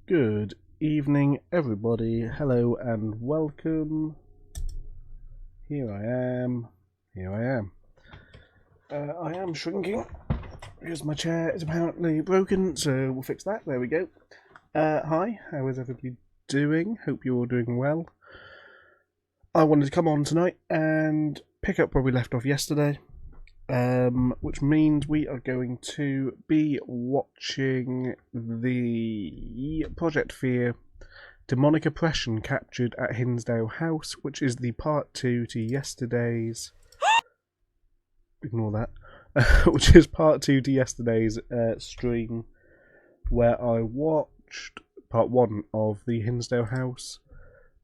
Good evening, everybody. Hello and welcome. Here I am. I am shrinking because my chair is apparently broken, so we'll fix that. There we go. Hi, how is everybody doing? Hope you're all doing well. I wanted to come on tonight and pick up where we left off yesterday, which means we are going to be watching the Project Fear demonic oppression captured at Hinsdale House, which is the part 2 to yesterday's ignore that which is part 2 to yesterday's stream, where I watched part 1 of the Hinsdale House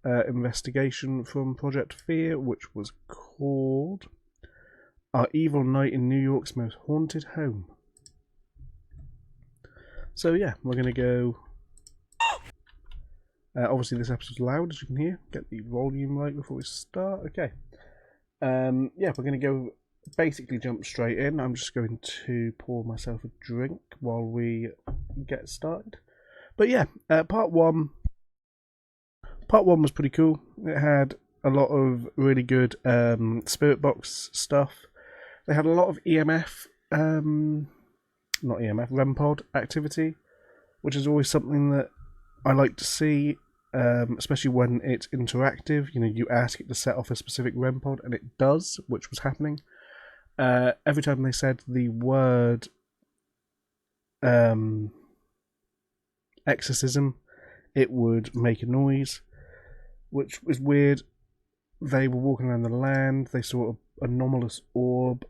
investigation from Project Fear, which was called Our Evil Night in New York's Most Haunted Home. So yeah, we're going to go... obviously this episode's loud, as you can hear. Get the volume right before we start. Okay. Yeah, we're going to go basically jump straight in. I'm just going to pour myself a drink while we get started. But yeah, part 1 was pretty cool. It had a lot of really good spirit box stuff. They had a lot of EMF, not EMF, REM pod activity, which is always something that I like to see, especially when it's interactive. You know, you ask it to set off a specific REM pod, and it does, which was happening. Every time they said the word exorcism, it would make a noise, which was weird. They were walking around the land, they saw an anomalous orb,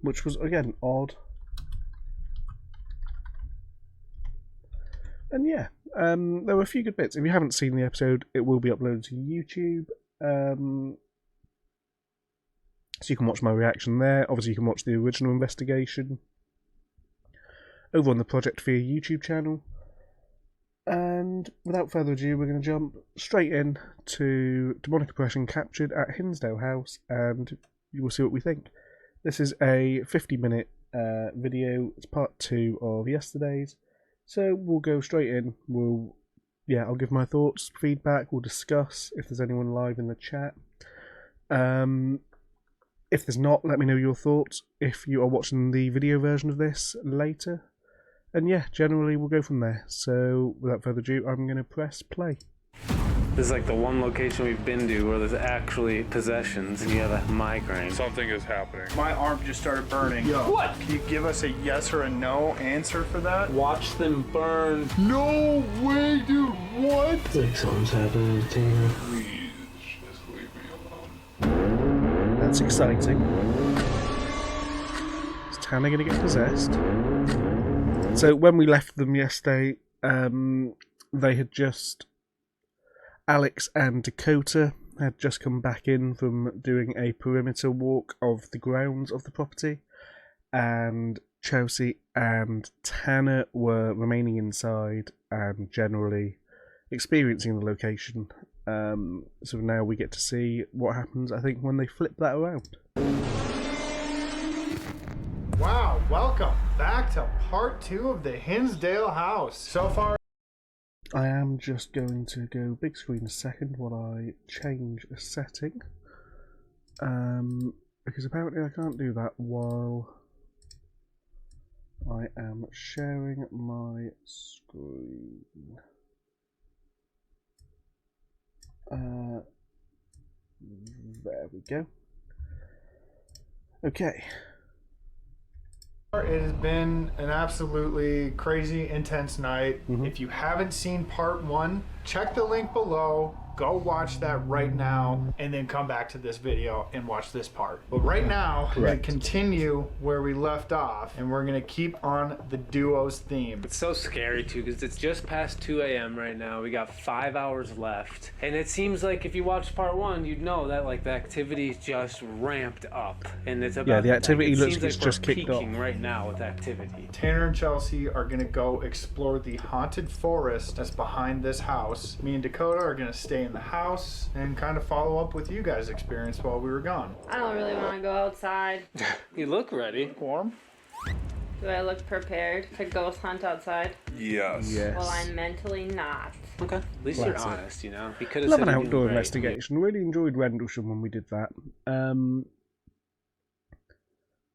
which was, again, odd. And yeah, there were a few good bits. If you haven't seen the episode, it will be uploaded to YouTube, so you can watch my reaction there. Obviously, you can watch the original investigation over on the Project Fear YouTube channel. And without further ado, we're going to jump straight in to demonic oppression captured at Hinsdale House, and you will see what we think. This is a 50-minute video. It's part 2 of yesterday's. So we'll go straight in. I'll give my thoughts, feedback. We'll discuss if there's anyone live in the chat. If there's not, let me know your thoughts if you are watching the video version of this later. And yeah, generally we'll go from there. So without further ado, I'm going to press play. This is like the one location we've been to where there's actually possessions and you have a migraine. Something is happening. My arm just started burning. Yo. What? Can you give us a yes or a no answer for that? Watch them burn. No way, dude. What? Like something's happening to Tina. Please, just leave me alone. That's exciting. Is Tana going to get possessed? So when we left them yesterday, they had just... Alex and Dakota had just come back in from doing a perimeter walk of the grounds of the property, and Chelsea and Tanner were remaining inside and generally experiencing the location. So now we get to see what happens, I think, when they flip that around. Wow, welcome back to part 2 of the Hinsdale House. So far, I am just going to go big screen a second while I change a setting. Because apparently I can't do that while I am sharing my screen. There we go. Okay. it has been an absolutely crazy, intense night. If you haven't seen part 1, check the link below. Go watch that right now, and then come back to this video and watch this part. But right now, we're going to continue where we left off, and we're going to keep on the duo's theme. It's so scary too because it's just past 2 a.m. right now. We got 5 hours left, and it seems like if you watched part 1, you'd know that like the activity just ramped up, and it's about the activity it looks seems like it's like just we're kicked peaking off right now with activity. Tanner and Chelsea are going to go explore the haunted forest that's behind this house. Me and Dakota are going to stay in the house and kind of follow up with you guys' experience while we were gone. I don't really want to go outside. You look ready. Warm? Do I look prepared to ghost hunt outside? Yes. Yes. Well, I'm mentally not. Okay. At least Well, you're that's it. honest, you know. You could have Love said an you're doing outdoor great. investigation. Really enjoyed Rendlesham when we did that.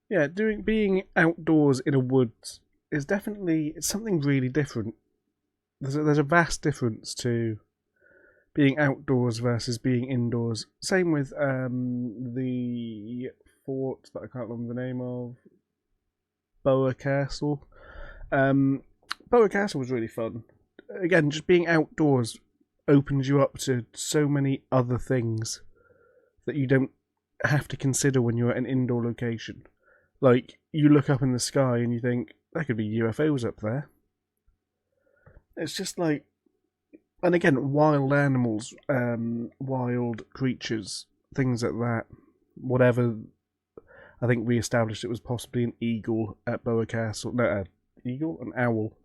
Yeah, being outdoors in a woods is definitely something really different. There's a vast difference to being outdoors versus being indoors. Same with the fort that I can't remember the name of, Boa Castle. Boa Castle was really fun. Again, just being outdoors opens you up to so many other things that you don't have to consider when you're at an indoor location. Like, you look up in the sky and you think, there could be UFOs up there. It's just like... And again, wild animals, wild creatures, things like that. Whatever... I think we established it was possibly an eagle at Boa Castle. No, an owl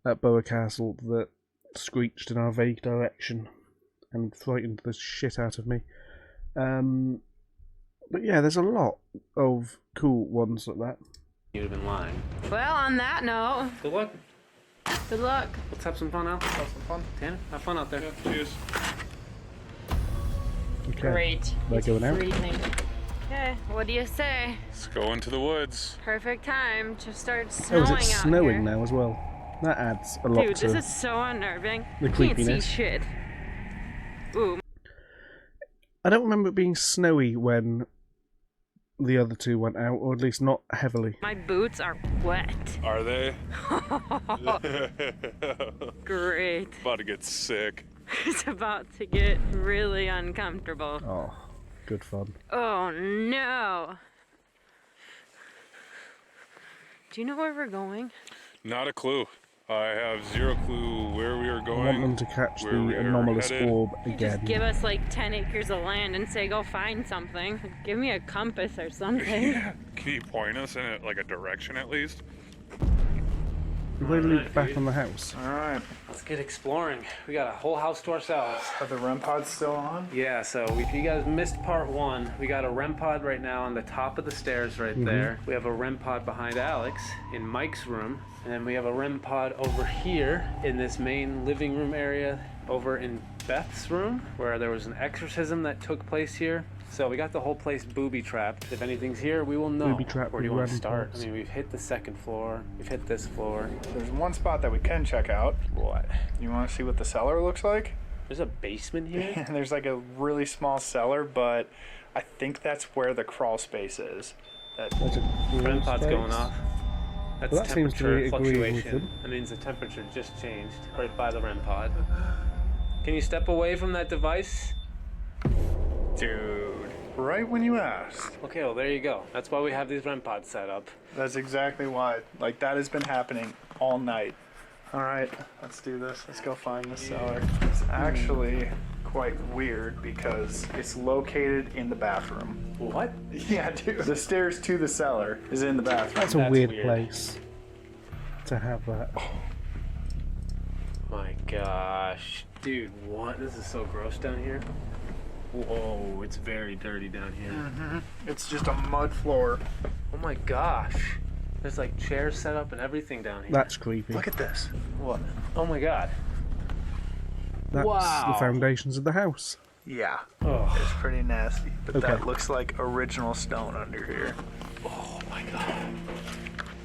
at Boa Castle that screeched in our vague direction and frightened the shit out of me. But yeah, there's a lot of cool ones like that. You'd have been lying. Well, on that note, Good luck. good luck. Let's have some fun out. Have some fun. Tanner, have fun out there. Cheers. Okay. Great. They're It's going out? freezing. Okay, what do you say? Let's go into the woods. Perfect time to start Oh, snowing is it out snowing here. now as well? That adds a lot Dude, to this is so unnerving. the Can't see creepiness. shit. Ooh, I don't remember it being snowy when the other two went out, or at least not heavily. my boots are wet. Are they? Great. About to get sick. It's about to get really uncomfortable. Oh, good fun. Oh no. Do you know where we're going? Not a clue. I have zero clue where we are I going. want them to catch where we the are anomalous headed. orb You just again. give us like 10 acres of land and say go find something. Give me a compass or something. Yeah. Can you point us in like a direction at least? We loop Alright, back dude. on the house. All right. Let's get exploring. We got a whole house to ourselves. Are the REM pods still on? Yeah, so if you guys missed part one, we got a REM pod right now on the top of the stairs right there. We have a REM pod behind Alex in Mike's room. And then we have a REM pod over here in this main living room area over in Beth's room where there was an exorcism that took place here. So we got the whole place booby-trapped. If anything's here, we will know. Booby-trapped Where do you with want to REM start? I pods. mean, we've hit the second floor. We've hit this floor. There's one spot that we can check out. What? You want to see what the cellar looks like? There's a basement here? There's like a really small cellar, but I think that's where the crawl space is. That's a REM cool pod's space. going off. That's Well, that seems to temperature be agreeing with fluctuation. them. That means the temperature just changed right by the REM pod. Can you step away from that device? Dude, right when you asked. Okay, well, there you go. That's why we have these REM pods set up. That's exactly why. Like, that has been happening all night. All right, let's do this. Let's go find the cellar. It's actually quite weird because it's located in the bathroom. What? Yeah, dude. The stairs to the cellar is in the bathroom. That's a That's weird weird. place to have that. My gosh. Dude, what? This is so gross down here. Whoa, it's very dirty down here. It's just a mud floor. Oh my gosh. There's like chairs set up and everything down here. That's creepy. Look at this. What? Oh my god. That's wow. the foundations of the house. Yeah, Oh, it's pretty nasty. But Okay. that looks like original stone under here. oh my god.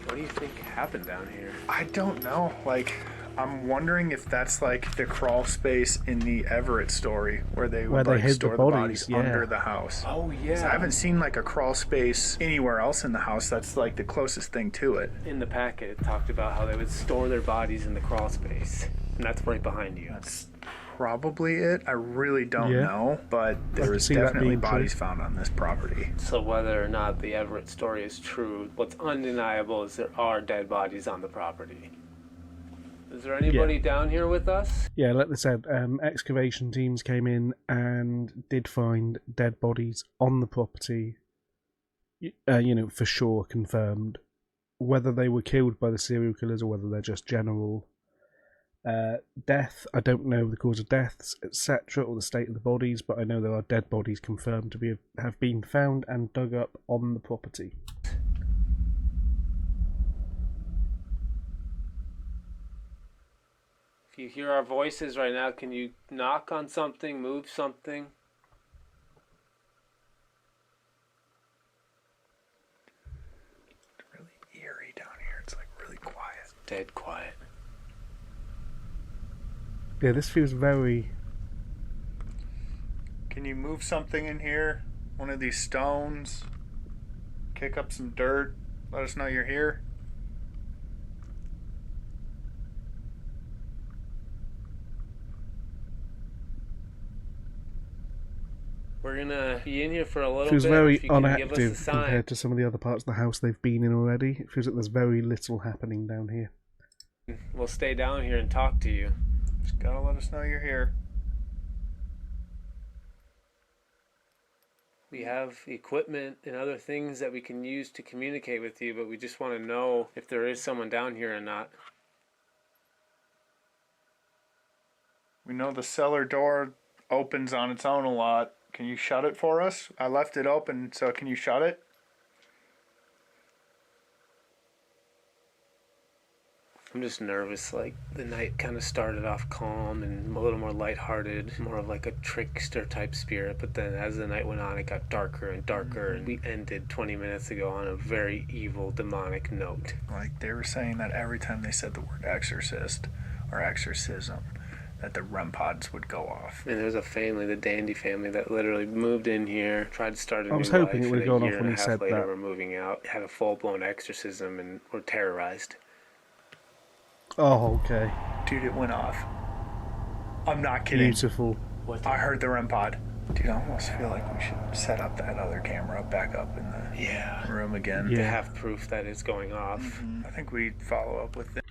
What do you think happened down here? I don't know. Like, I'm wondering if that's like the crawl space in the Everett story where they Where would they like hid the store the bodies, bodies yeah. under the house. Oh 'Cause yeah. I haven't seen like a crawl space anywhere else in the house. That's like the closest thing to it. In the packet, it talked about how they would store their bodies in the crawl space. And that's right behind you. That's probably it. I really don't Yeah. know, but there can was see that definitely being true. bodies found on this property. So whether or not the Everett story is true, what's undeniable is there are dead bodies on the property. Is there anybody down here with us? Yeah, like they said, excavation teams came in and did find dead bodies on the property. For sure confirmed. Whether they were killed by the serial killers or whether they're just general death, I don't know the cause of deaths, etc., or the state of the bodies, but I know there are dead bodies confirmed to have been found and dug up on the property. If you hear our voices right now, can you knock on something, move something? It's really eerie down here. It's like really quiet. It's dead quiet. Yeah, this feels very... Can you move something in here? One of these stones? Kick up some dirt? Let us know you're here. We're gonna be in here for a little feels bit. very If you can give us a unactive sign. compared to some of the other parts of the house they've been in already. It feels like there's very little happening down here. We'll stay down here and talk to you. Just gotta let us know you're here. We have equipment and other things that we can use to communicate with you, but we just want to know if there is someone down here or not. We know the cellar door opens on its own a lot. Can you shut it for us? I left it open, so can you shut it? I'm just nervous. Like, the night kind of started off calm and a little more lighthearted, more of like a trickster type spirit, but then as the night went on, it got darker and darker, and we ended 20 minutes ago on a very evil, demonic note. Like, they were saying that every time they said the word exorcist or exorcism, that the REM pods would go off. And there's a family, the Dandy family, that literally moved in here, tried to start a new life. I was hoping it would have and gone a year off when and he a half said later, that. we're moving out, had a full-blown exorcism, and we're terrorized. Oh, okay. Dude, it went off. I'm not kidding. Beautiful. I heard the REM pod. Dude, I almost feel like we should set up that other camera back up in the room again. Yeah. To have proof that it's going off. I think we follow up with them.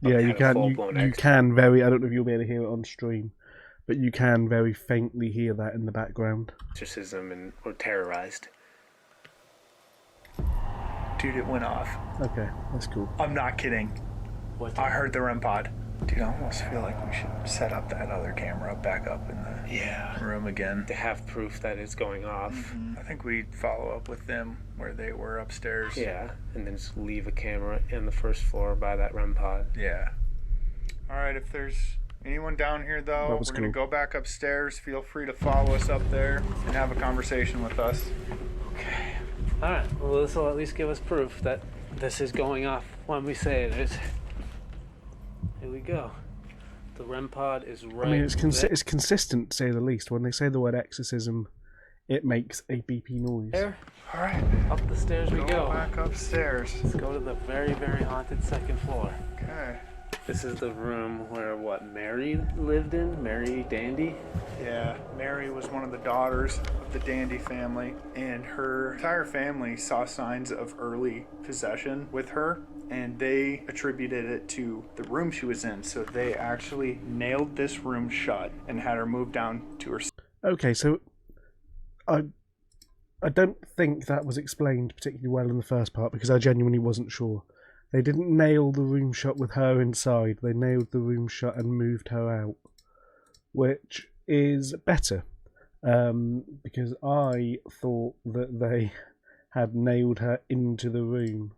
Yeah, you Had a can. full-blown You can very. I don't know if you'll be able to hear it on stream, but you can very faintly hear that in the background. Exorcism, and we're terrorized. Dude, it went off. Okay, that's cool. I'm not kidding. I heard the REM pod. Dude, I almost feel like we should set up that other camera back up in the room again. To have proof that it's going off. I think we follow up with them where they were upstairs. Yeah, and then just leave a camera in the first floor by that REM pod. Yeah. All right, if there's anyone down here, though, That was we're going to cool. go back upstairs. Feel free to follow us up there and have a conversation with us. Okay. Alright, well, this will at least give us proof that this is going off when we say it is. Here we go. The REM pod is right I mean, it's there. it's consistent, to say the least. When they say the word exorcism, it makes a beepy noise. There. All right. Up the stairs we go. Back upstairs. Let's go to the very, very haunted second floor. Okay. This is the room where, Mary lived in? Mary Dandy? Yeah, Mary was one of the daughters of the Dandy family, and her entire family saw signs of early possession with her, and they attributed it to the room she was in. So they actually nailed this room shut and had her moved down to her. Okay, so I don't think that was explained particularly well in the first part because I genuinely wasn't sure. They didn't nail the room shut with her inside. They nailed the room shut and moved her out, which is better because I thought that they had nailed her into the room,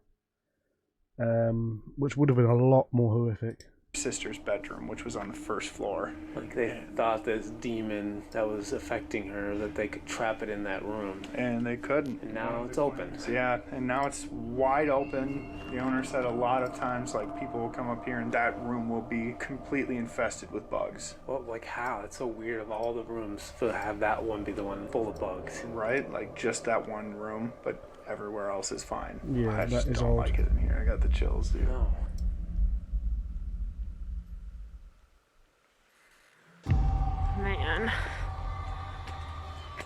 which would have been a lot more horrific. Sister's bedroom, which was on the first floor. Like they thought this demon that was affecting her, that they could trap it in that room. And they couldn't. And now it's open. So yeah, and now it's wide open. The owner said a lot of times, like, people will come up here and that room will be completely infested with bugs. Well, like how? It's so weird of all the rooms to have that one be the one full of bugs. Right? Like just that one room, but everywhere else is fine. Yeah, I just that is don't odd. like it in here. I got the chills, dude. No. Man.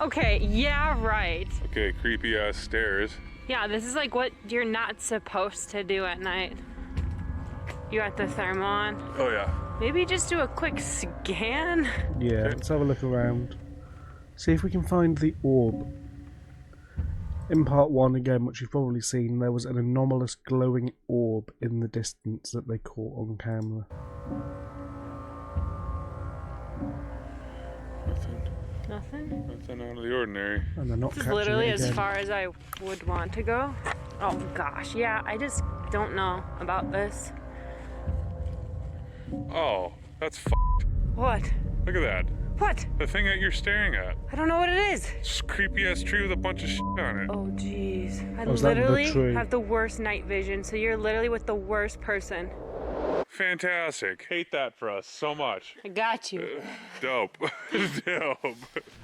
Okay, yeah, right. Okay, creepy ass stairs. Yeah, this is like what you're not supposed to do at night. You got the thermal on. Oh yeah. Maybe just do a quick scan. Yeah, let's have a look around. See if we can find the orb. In part 1, again, which you've probably seen, there was an anomalous glowing orb in the distance that they caught on camera. Nothing Nothing? out of the ordinary. And they're not This is catching literally it as again. far as I would want to go. Oh gosh, yeah, I just don't know about this. Oh, that's What? Look at that. What? The thing that you're staring at. I don't know what it is. It's a creepy ass tree with a bunch of on it. Oh, jeez. I Was that the literally tree? have the worst night vision, so you're literally with the worst person. Fantastic. Hate that for us so much. I got you. Dope. Dope.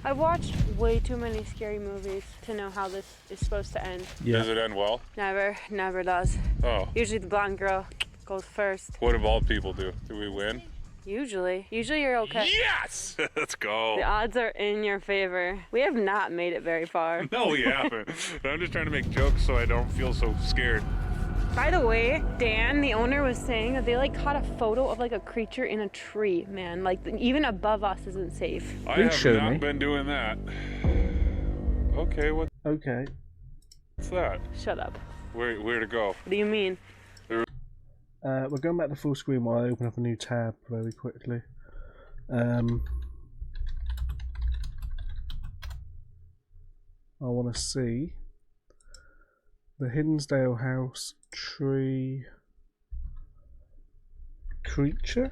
I watched way too many scary movies to know how this is supposed to end. Yeah. Does it end well? Never does. Oh. Usually the blonde girl goes first. What do bald people do? Do we win? Usually you're okay. Yes! Let's go. The odds are in your favor. We have not made it very far. No, we haven't. I'm just trying to make jokes so I don't feel so scared. By the way, Dan, the owner, was saying that they like caught a photo of like a creature in a tree, man. Like even above us isn't safe. I Please have show not me. been doing that. Okay, what's Okay. that? Shut up. Where to go? What do you mean? We're going back to full screen while I open up a new tab very quickly. I want to see the Hinsdale House tree creature.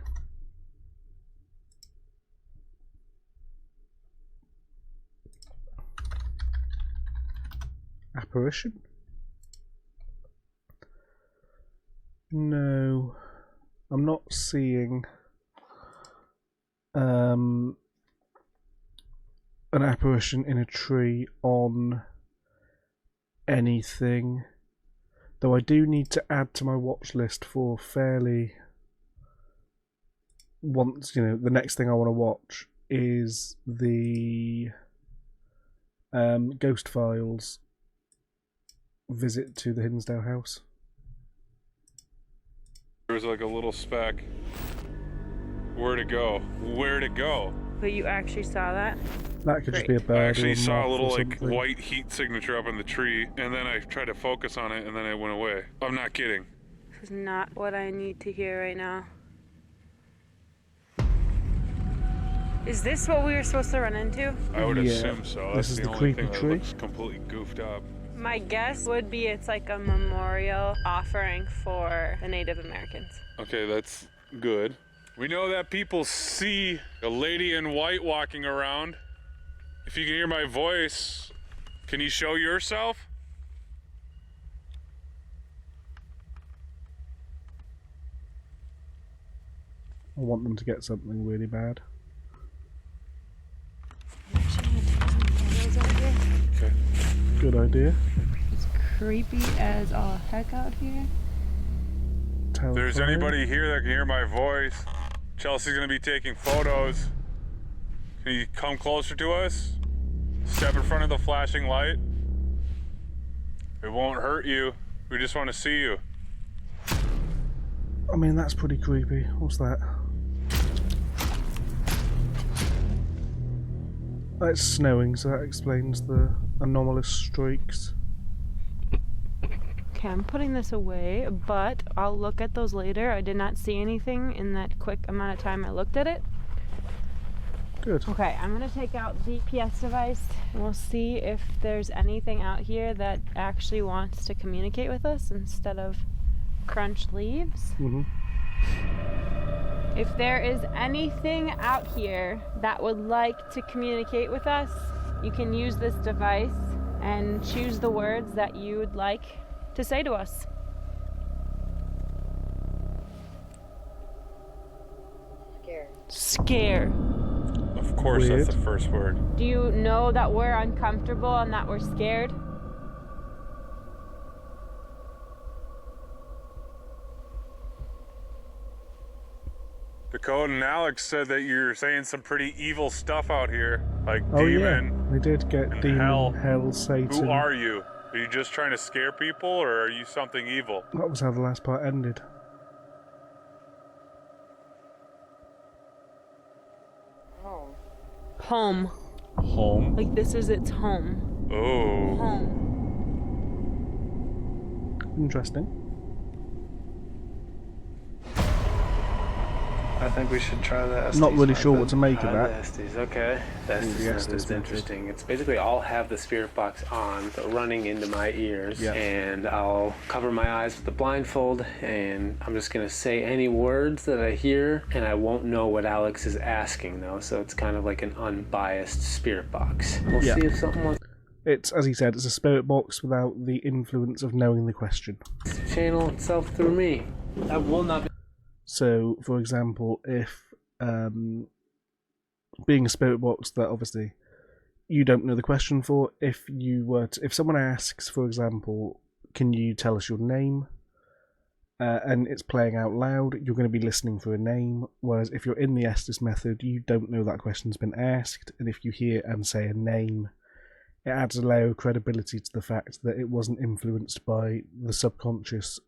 Apparition? No, I'm not seeing an apparition in a tree on anything, though I do need to add to my watch list for fairly the next thing I want to watch is the Ghost Files visit to the Hinsdale House. There was like a little speck. Where to go? Where to go? But you actually saw that? That could just be a Great. bird. I actually or saw a moth little or like something. white heat signature up in the tree, and then I tried to focus on it, and then it went away. I'm not kidding. This is not what I need to hear right now. Is this what we were supposed to run into? I would Yeah, assume so. this That's is the the only creepy thing that tree. looks completely goofed up. My guess would be it's like a memorial offering for the Native Americans. Okay, that's good. We know that people see a lady in white walking around. If you can hear my voice, can you show yourself? I want them to get something really bad. Okay. Good idea. It's creepy as all heck out here. If there's Terrifying. anybody here that can hear my voice, Chelsea's gonna be taking photos. Can you come closer to us? Step in front of the flashing light. It won't hurt you. We just want to see you. I mean, that's pretty creepy. What's that? It's snowing, so that explains the anomalous streaks. Okay, I'm putting this away, but I'll look at those later. I did not see anything in that quick amount of time I looked at it. Good. Okay, I'm gonna take out the GPS device and we'll see if there's anything out here that actually wants to communicate with us instead of crunch leaves. Mm-hmm. If there is anything out here that would like to communicate with us, you can use this device and choose the words that you would like to say to us. Scare. Of course, Weird. that's the first word. Do you know that we're uncomfortable and that we're scared? Dakota and Alex said that you're saying some pretty evil stuff out here, like Oh demon. yeah, we did get and demon, hell. Satan. Who are you? Are you just trying to scare people, or are you something evil? That was how the last part ended. Home. Home? Like this is its home. Oh. Home. Interesting. I think we should try the Estes Not really sure method. what to make of Try the that. Estes, okay. The Estes the method Estes is method. interesting. It's basically I'll have the spirit box on, so running into my ears, Yeah. and I'll cover my eyes with the blindfold, and I'm just gonna say any words that I hear, and I won't know what Alex is asking though, so it's kind of like an unbiased spirit box. We'll Yeah. see if something wants It's, as he said, it's a spirit box without the influence of knowing the question. to channel itself through me. I will not be. So, for example, if being a spirit box that obviously you don't know the question for, if someone asks, for example, can you tell us your name? And it's playing out loud, you're going to be listening for a name. Whereas if you're in the Estes method, you don't know that question's been asked, and if you hear and say a name, it adds a layer of credibility to the fact that it wasn't influenced by the subconscious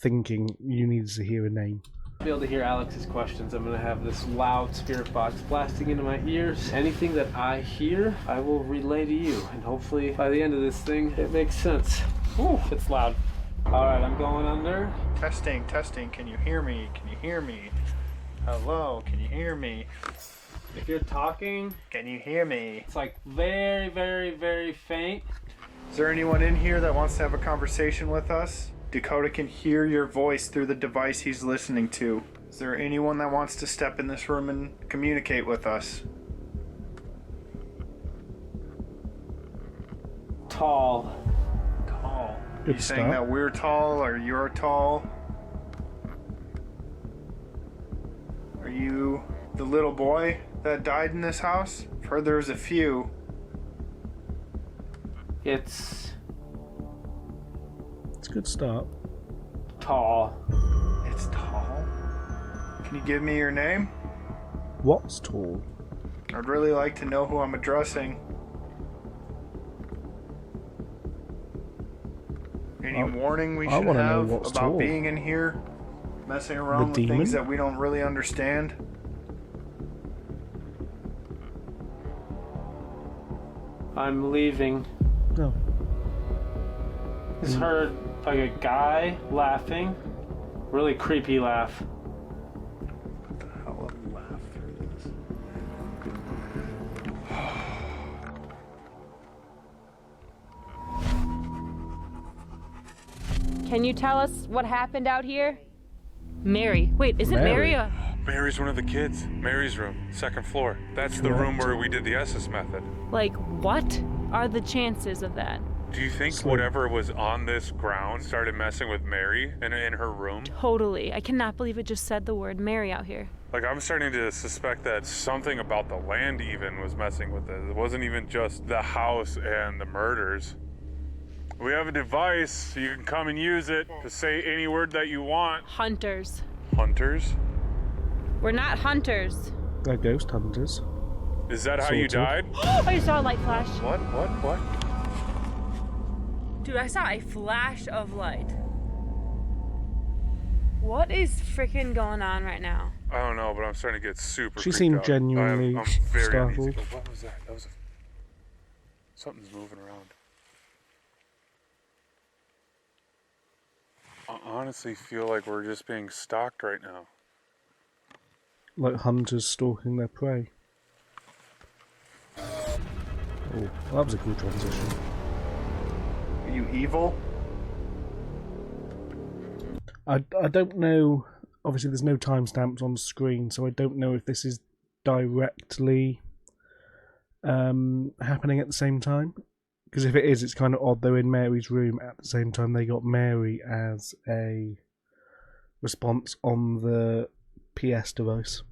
thinking you needed to hear a name. Be able to hear Alex's questions. I'm gonna have this loud spirit box blasting into my ears. Anything that I hear, I will relay to you, and hopefully by the end of this thing, it makes sense. Ooh, it's loud. All right, I'm going under. Testing. Can you hear me? Hello, can you hear me? If you're talking, Can you hear me? it's like very, very, very faint. Is there anyone in here that wants to have a conversation with us? Dakota can hear your voice through the device he's listening to. Is there anyone that wants to step in this room and communicate with us? Tall. Tall. Good You saying start. that we're tall or you're tall? Are you the little boy that died in this house? I've heard there's a few. It's It's a good start. tall. It's tall? Can you give me your name? What's tall? I'd really like to know who I'm addressing. Any warning we I should wanna know have what's about tall. being in here? Messing around with demon? things that we don't really understand? I'm leaving. No. Just heard like a guy laughing. Really creepy laugh. What the hell of a laugh through this? Can you tell us what happened out here? Mary. Wait, isn't Mary? Mary a... Mary's one of the kids. Mary's room, second floor. That's the room where we did the Estes method. Like, what are the chances of that? Do you think Slim. whatever was on this ground started messing with Mary in her room? Totally. I cannot believe it just said the word Mary out here. Like, I'm starting to suspect that something about the land even was messing with it. It wasn't even just the house and the murders. We have a device, so you can come and use it to say any word that you want. Hunters. Hunters? We're not hunters. They're ghost hunters. Is that how you Sort died? I saw a light flash. What? Dude, I saw a flash of light. What is freaking going on right now? I don't know, but I'm starting to get super She freaked seemed out. genuinely I'm very startled. uneasy. What was that? That was something's moving around. I honestly feel like we're just being stalked right now. Like hunters stalking their prey. Oh, well, that was a cool transition. Are you evil? I don't know. Obviously, there's no timestamps on screen, so I don't know if this is directly happening at the same time. Because if it is, it's kind of odd. They're in Mary's room at the same time. They got Mary as a response on the PS device.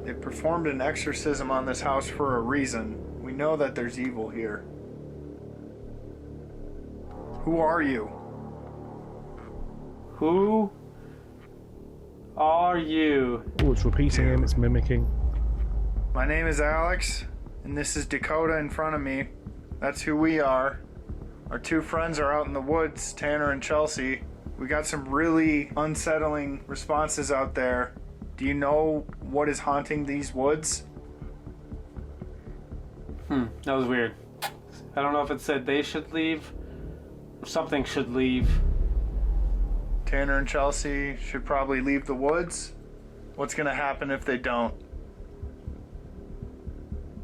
They performed an exorcism on this house for a reason. We know that there's evil here. Who are you? Who are you? Oh, it's repeating him. It's mimicking. My name is Alex, and this is Dakota in front of me. That's who we are. Our two friends are out in the woods, Tanner and Chelsea. We got some really unsettling responses out there. Do you know what is haunting these woods? That was weird. I don't know if it said they should leave or something should leave. Tanner and Chelsea should probably leave the woods. What's going to happen if they don't?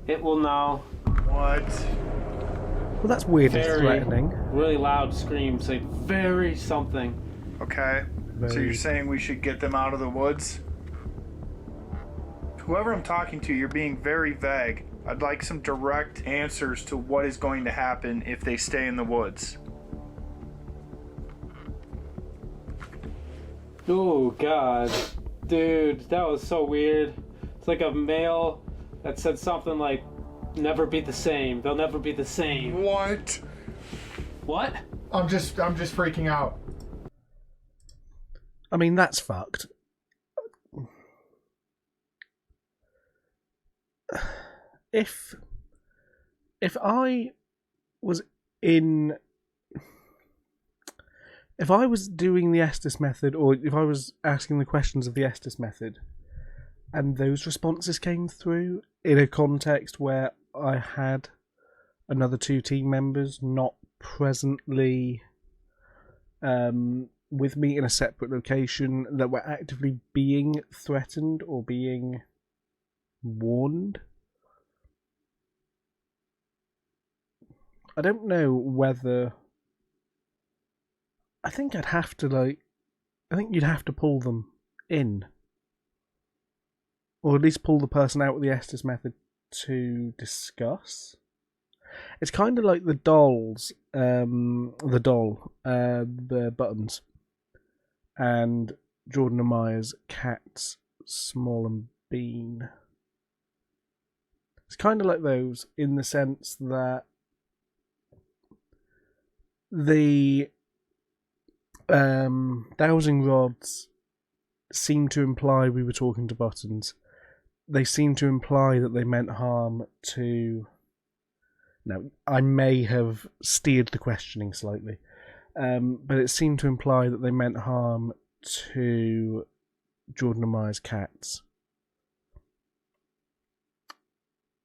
It will know. What? Well, that's weird and Very, threatening. really loud scream, say very something. Okay. So Very- you're saying we should get them out of the woods? Whoever I'm talking to, you're being very vague. I'd like some direct answers to what is going to happen if they stay in the woods. Oh God, dude, that was so weird. It's like a mail that said something like, "Never be the same. They'll never be the same." What? What? I'm just freaking out. I mean, that's fucked. If I was doing the Estes method, or if I was asking the questions of the Estes method, and those responses came through in a context where I had another 2 team members not presently with me in a separate location that were actively being threatened or being warned, I don't know whether... I think I'd have to, I think you'd have to pull them in. Or at least pull the person out with the Estes method to discuss. It's kind of like the dolls, the Buttons, and Jordan and Myers' cats, Small and Bean. It's kind of like those in the sense that the dowsing rods seem to imply we were talking to Buttons. They seem to imply that they meant harm to... Now, I may have steered the questioning slightly, but it seemed to imply that they meant harm to Jordan and Myers' cats.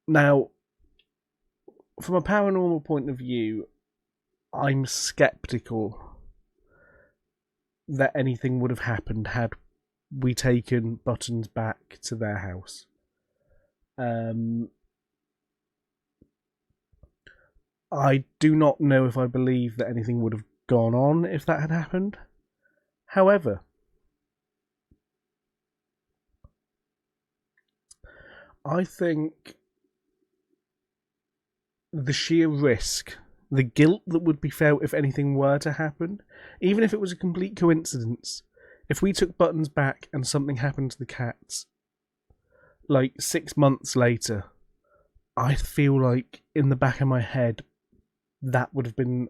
Now, from a paranormal point of view, I'm skeptical that anything would have happened had we taken Buttons back to their house. I do not know if I believe that anything would have gone on if that had happened. However, I think the sheer risk, the guilt that would be felt if anything were to happen, even if it was a complete coincidence, if we took Buttons back and something happened to the cats, 6 months later, I feel like in the back of my head that would have been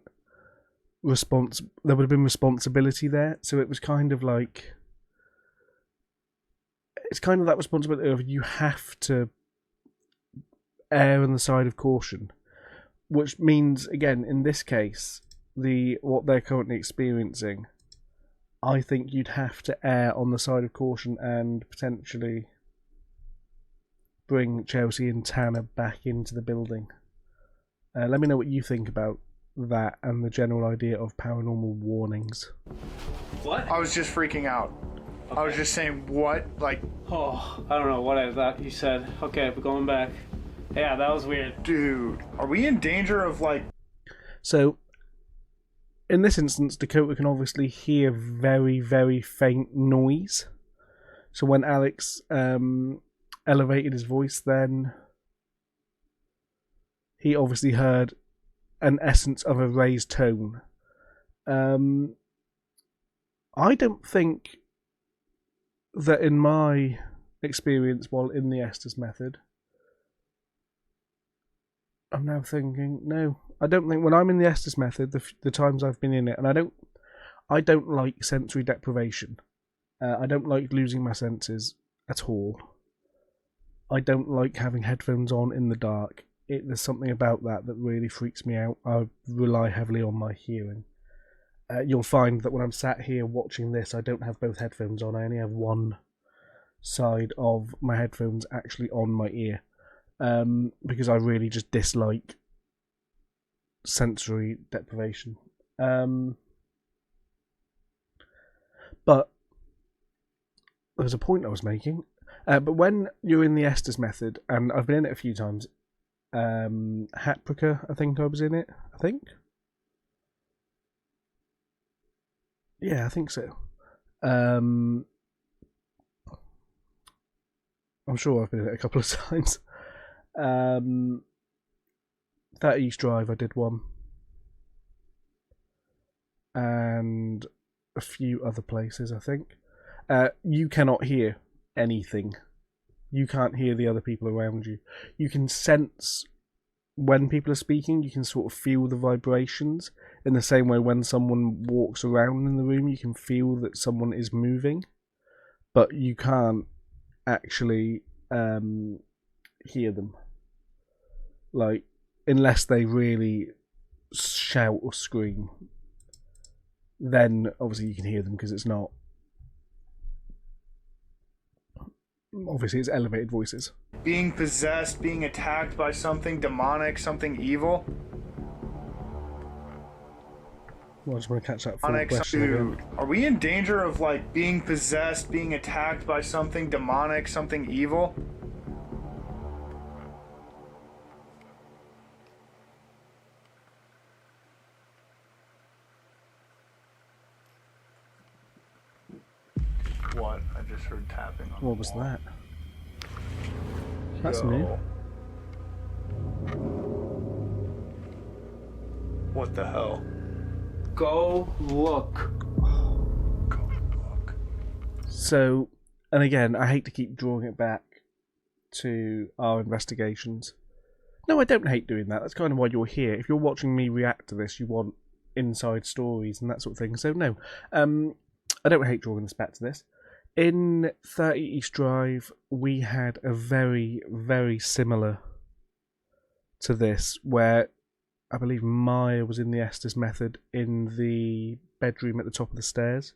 there would have been responsibility there. So it was kind of like, it's kind of that responsibility of you have to err on the side of caution, which means, again, in this case, what they're currently experiencing, I think you'd have to err on the side of caution and potentially bring Chelsea and Tanner back into the building. Let me know what you think about that and the general idea of paranormal warnings. What? I was just freaking out. Okay. I was just saying, what? Oh, I don't know what I thought you said. Okay, we're going back. Yeah, that was weird. Dude, are we in danger of, So, in this instance, Dakota can obviously hear very, very faint noise. So when Alex elevated his voice then, he obviously heard an essence of a raised tone. I don't think that in my experience while in the Estes method, I'm now thinking, no, I don't think when I'm in the Estes method, the times I've been in it, and I don't like sensory deprivation. I don't like losing my senses at all. I don't like having headphones on in the dark. There's something about that really freaks me out. I rely heavily on my hearing. You'll find that when I'm sat here watching this, I don't have both headphones on. I only have one side of my headphones actually on my ear. Because I really just dislike sensory deprivation. But there was a point I was making. But when you're in the Estes method, and I've been in it a few times, Hatbrooker, I think I was in it. I think. Yeah, I think so. I'm sure I've been in it a couple of times. 30 East Drive, I did one. And a few other places, I think. You cannot hear anything. You can't hear the other people around you. You can sense when people are speaking, you can sort of feel the vibrations. In the same way when someone walks around in the room, you can feel that someone is moving. But you can't actually hear them. Like, unless they really shout or scream. Then obviously you can hear them because it's not. Obviously it's elevated voices. Being possessed, being attacked by something demonic, something evil. Well, I just want to catch that full question again. Are we in danger of like being possessed, being attacked by something demonic, something evil? What? I just heard tapping on What was that? That's new. What the hell? Go look. Go look. So, and again, I hate to keep drawing it back to our investigations. No, I don't hate doing that. That's kind of why you're here. If you're watching me react to this, you want inside stories and that sort of thing. So no, I don't hate drawing this back to this. In 30 East Drive, we had a very, very similar to this, where I believe Maya was in the Estes method in the bedroom at the top of the stairs.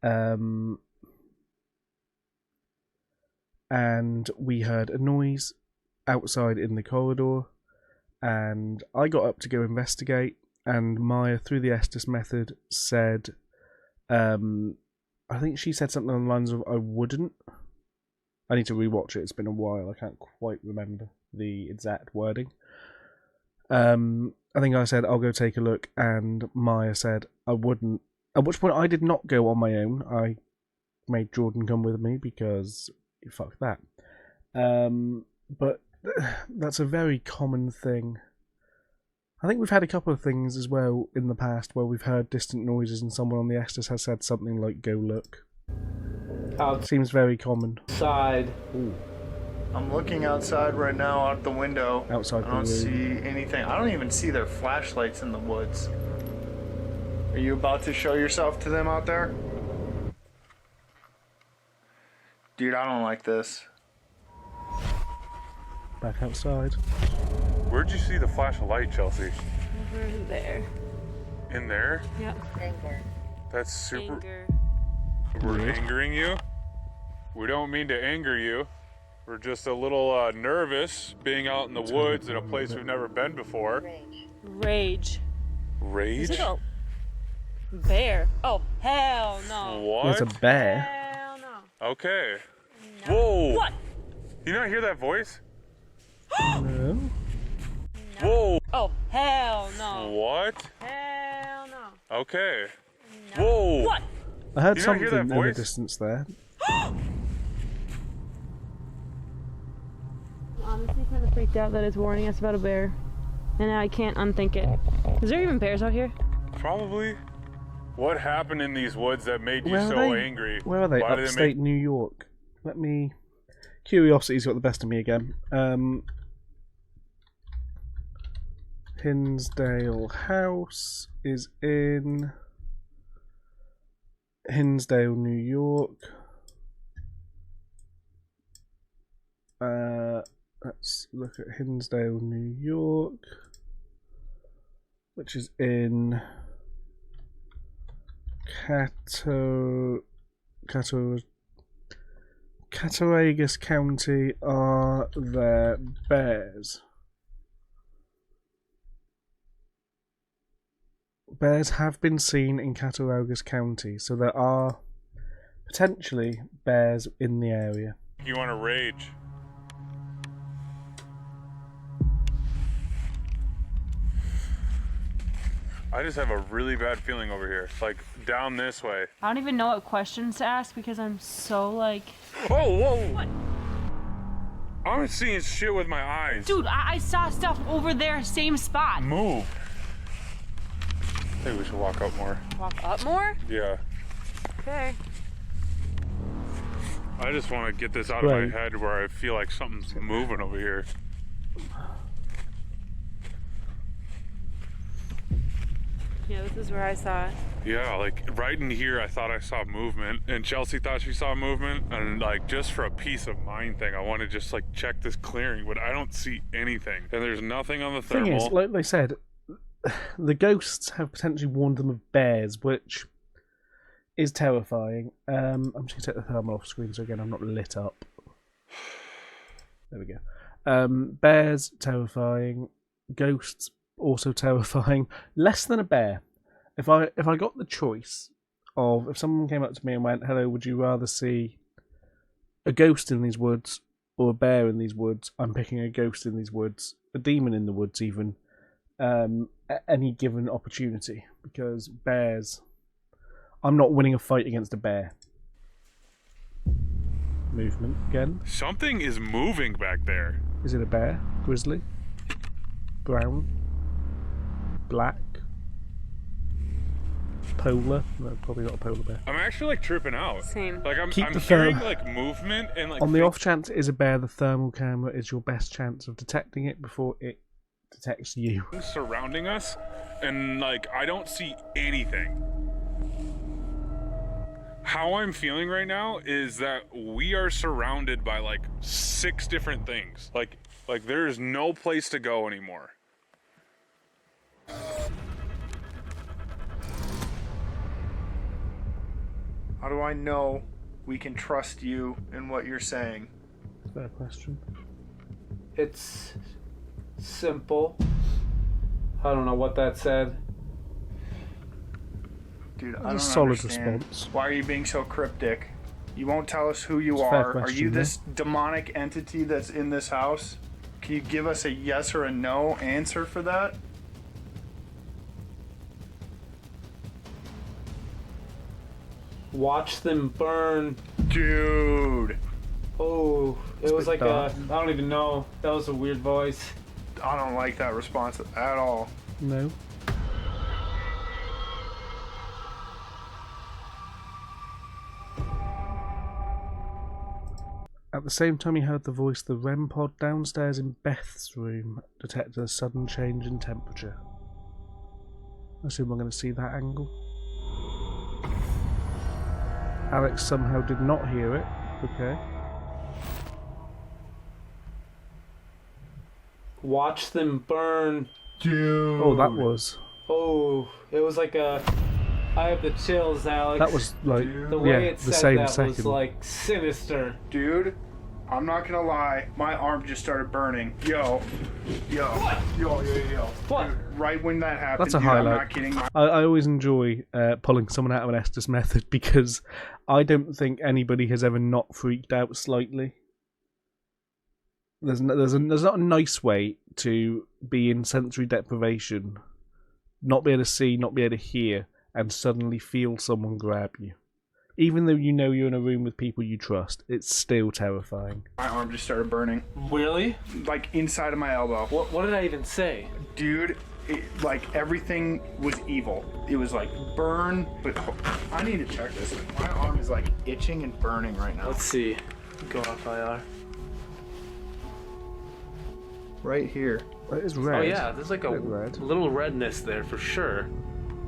And we heard a noise outside in the corridor, and I got up to go investigate, and Maya, through the Estes method, said, I think she said something along the lines of, I wouldn't. I need to rewatch it, it's been a while, I can't quite remember the exact wording. I think I said, I'll go take a look, and Maya said, I wouldn't. At which point I did not go on my own. I made Jordan come with me because fuck that. But that's a very common thing. I think we've had a couple of things as well in the past where we've heard distant noises and someone on the Estes has said something like, go look. Seems very common. Outside. Ooh. I'm looking outside right now out the window. Outside I don't the room. see anything. I don't even see their flashlights in the woods. Are you about to show yourself to them out there? Dude, I don't like this. Back outside. Where'd you see the flash of light, Chelsea? Over there. In there? Yep. Anger. That's super. Anger. We're Weird. angering you? We don't mean to anger you. We're just a little nervous being out in the woods in a place we've never been before. Rage. Rage? Is it a bear? Oh, hell no. What? There's a bear. Hell no. Okay. No. Whoa! What? You not hear that voice? No. Whoa! Oh, hell no. What? Hell no. Okay. No. Whoa! What? I heard You not something hear that in the voice? distance there. Honestly, kind of freaked out that it's warning us about a bear. And now I can't unthink it. Is there even bears out here? Probably. What happened in these woods that made you Where are so they? angry? Where are they? Why did Upstate New York. Let me... Curiosity's got the best of me again. Hinsdale House is in Hinsdale, New York. Let's look at Hinsdale, New York, which is in Cattaraugus County. Are there bears? Bears have been seen in Cattaraugus County, so there are potentially bears in the area. You want to rage? I just have a really bad feeling over here. Like, down this way. I don't even know what questions to ask because I'm so like... Oh, whoa! What? I'm seeing shit with my eyes. Dude, I saw stuff over there, same spot. Move. I think we should walk up more. Walk up more? Yeah. Okay. I just want to get this out of my head where I feel like something's moving over here. Yeah, this is where I saw it. Yeah, like right in here I thought I saw movement, and Chelsea thought she saw movement, and like just for a peace of mind thing, I want to just like check this clearing, but I don't see anything. And there's nothing on the thermal. Thing is, like they said, the ghosts have potentially warned them of bears, which is terrifying. I'm just going to take the thermal off screen so again I'm not lit up. There we go. Bears, terrifying. Ghosts, also terrifying. Less than a bear. If I got the choice of, if someone came up to me and went, hello, would you rather see a ghost in these woods or a bear in these woods? I'm picking a ghost in these woods, a demon in the woods even, at any given opportunity. Because bears, I'm not winning a fight against a bear. Movement again. Something is moving back there. Is it a bear? Grizzly? Brown? Black? Polar? No, probably not a polar bear. I'm actually like tripping out. Same. Like I'm Keep the hearing thermal. like movement and like On the off chance it is a bear, the thermal camera is your best chance of detecting it before it detects you. surrounding us, and like I don't see anything. How I'm feeling right now is that we are surrounded by like 6 different things. Like there is no place to go anymore. How do I know we can trust you in what you're saying? Fair question. It's simple. I don't know what that said. Dude, I That's don't a solid understand. response. Why are you being so cryptic? You won't tell us who you It's a fair are. Are question, you this demonic entity that's in this house? Can you give us a yes or a no answer for that? Watch them burn. Dude, Oh, it was like dark. I don't even know. That was a weird voice. I don't like that response at all. No. At the same time he heard the voice, the REM pod downstairs in Beth's room detected a sudden change in temperature. I assume I'm going to see that angle. Alex somehow did not hear it. Okay. Watch them burn. Dude. Oh, that was... Oh, it was like a... I have the chills, Alex. That was like... The way yeah, it the said same that second. was like sinister. Dude, I'm not gonna lie, my arm just started burning. Yo. What? Dude, right when that happened, That's a dude, highlight. I'm not kidding. I always enjoy pulling someone out of an Estes method because I don't think anybody has ever not freaked out slightly. There's not a nice way to be in sensory deprivation, not be able to see, not be able to hear, and suddenly feel someone grab you. Even though you know you're in a room with people you trust, it's still terrifying. My arm just started burning. Really? Like inside of my elbow. What did I even say? Dude, like everything was evil. It was like burn, but I need to check this. My arm is like itching and burning right now. Let's see. Go off IR. Right here. It is red. Oh yeah, there's like a Bit red. little redness there for sure.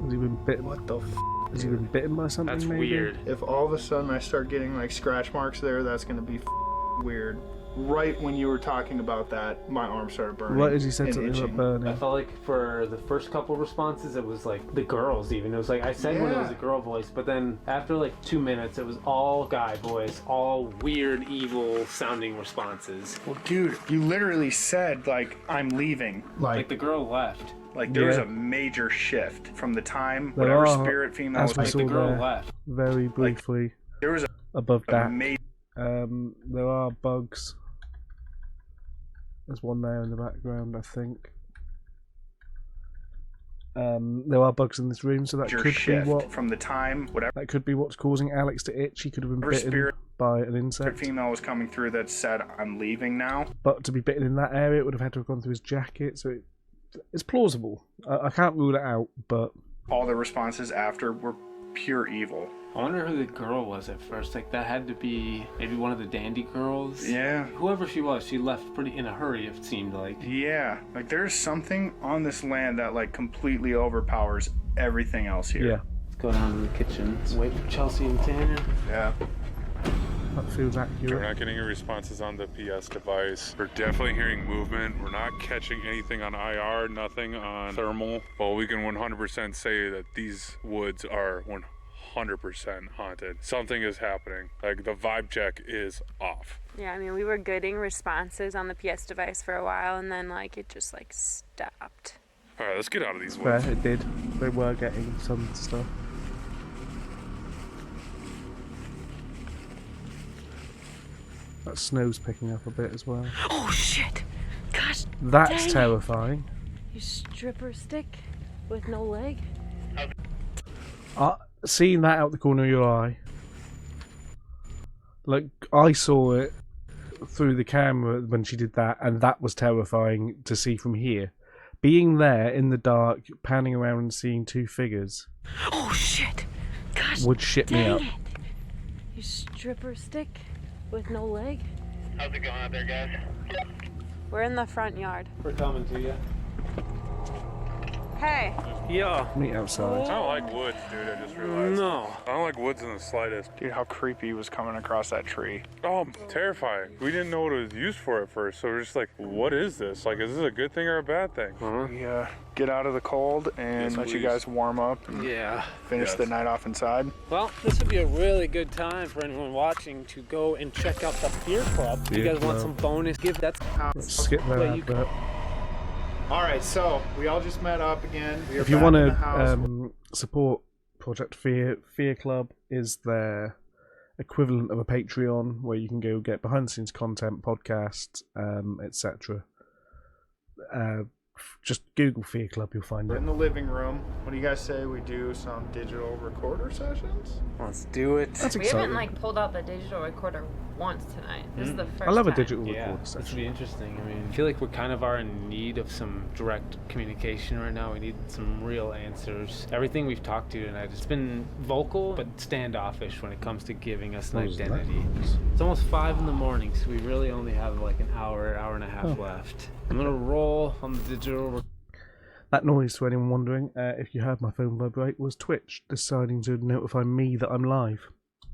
Has he been bitten? What the f? Has he been bitten by something? That's maybe? weird. If all of a sudden I start getting like scratch marks there, that's gonna be weird. Right when you were talking about that, my arm started burning. Right as he said and something itching. about burning. I felt like for the first couple responses, it was like the girls even. It was like I said when it was a Yeah. girl voice, but then after like 2 minutes, it was all guy voice, all weird, evil sounding responses. Well, dude, you literally said like I'm leaving. Like the girl left. Like there was Yeah. a major shift from the time There whatever are, spirit female as was we like. saw The girl there, left. very briefly, There was above that. amazing. There are bugs. There's one there in the background, I think. There are bugs in this room, so that could be what from the time whatever that could be what's causing Alex to itch. He could have been bitten by an insect. female was coming through that said, "I'm leaving now." But to be bitten in that area, it would have had to have gone through his jacket, so it's plausible. I can't rule it out, but All the responses after were pure evil. I wonder who the girl was at first. Like, that had to be maybe one of the dandy girls. Yeah. Whoever she was, she left pretty in a hurry, it seemed like. Yeah, like there's something on this land that like completely overpowers everything else here. yeah, Let's go down to the kitchen. Let's wait for Chelsea and Tanya. Yeah. that feels We're accurate. not getting any responses on the PS device. We're definitely hearing movement. We're not catching anything on IR, nothing on thermal. But we can 100% say that these woods are 100% haunted. Something is happening. Like, the vibe check is off. Yeah, I mean, we were getting responses on the PS device for a while, and then like it just like stopped. All right, let's get out of these Fair, woods. it did. They were getting some stuff. That snow's picking up a bit as well. Oh shit! Gosh, That's dang. terrifying. You stripper stick with no leg? Seeing that out the corner of your eye, like I saw it through the camera when she did that, and that was terrifying to see from here. Being there in the dark, panning around and seeing two figures Oh shit! Gosh, would shit me dang up. it! You stripper stick with no leg? How's it going out there, guys? We're in the front yard. We're coming to you. Hey, Yo. Meet outside. I don't like woods, dude. I just realized. No. I don't like woods in the slightest. Dude, how creepy was coming across that tree. Oh, terrifying. We didn't know what it was used for at first, so we're just like, what is this? Like, is this a good thing or a bad thing? We get out of the cold and Yes, let you please. guys warm up and Yeah. finish Yes. the night off inside. Well, this would be a really good time for anyone watching to go and check out the Fear Club. If you Fear guys want Club. some bonus gift, that's Skip that Well, you advert. All right, so we all just met up again. We are If you back want in the house. to support Project Fear, Fear Club is their equivalent of a Patreon where you can go get behind the scenes content, podcasts, etc. Just Google Fear Club, you'll find We're it. in the living room. What do you guys say we do some digital recorder sessions? Let's do it. That's we exciting. haven't like pulled out the digital recorder once tonight. This is the first I love a time. digital Yeah, recorder this would session. be interesting. I mean, I feel like we kind of are in need of some direct communication right now. We need some real answers. Everything we've talked to tonight, it's been vocal but standoffish when it comes to giving us an What was that? identity. It's almost 5 in the morning, so we really only have like an hour and a half left. I'm gonna roll on the digital. That noise, to anyone wondering, if you heard my phone vibrate, was Twitch deciding to notify me that I'm live.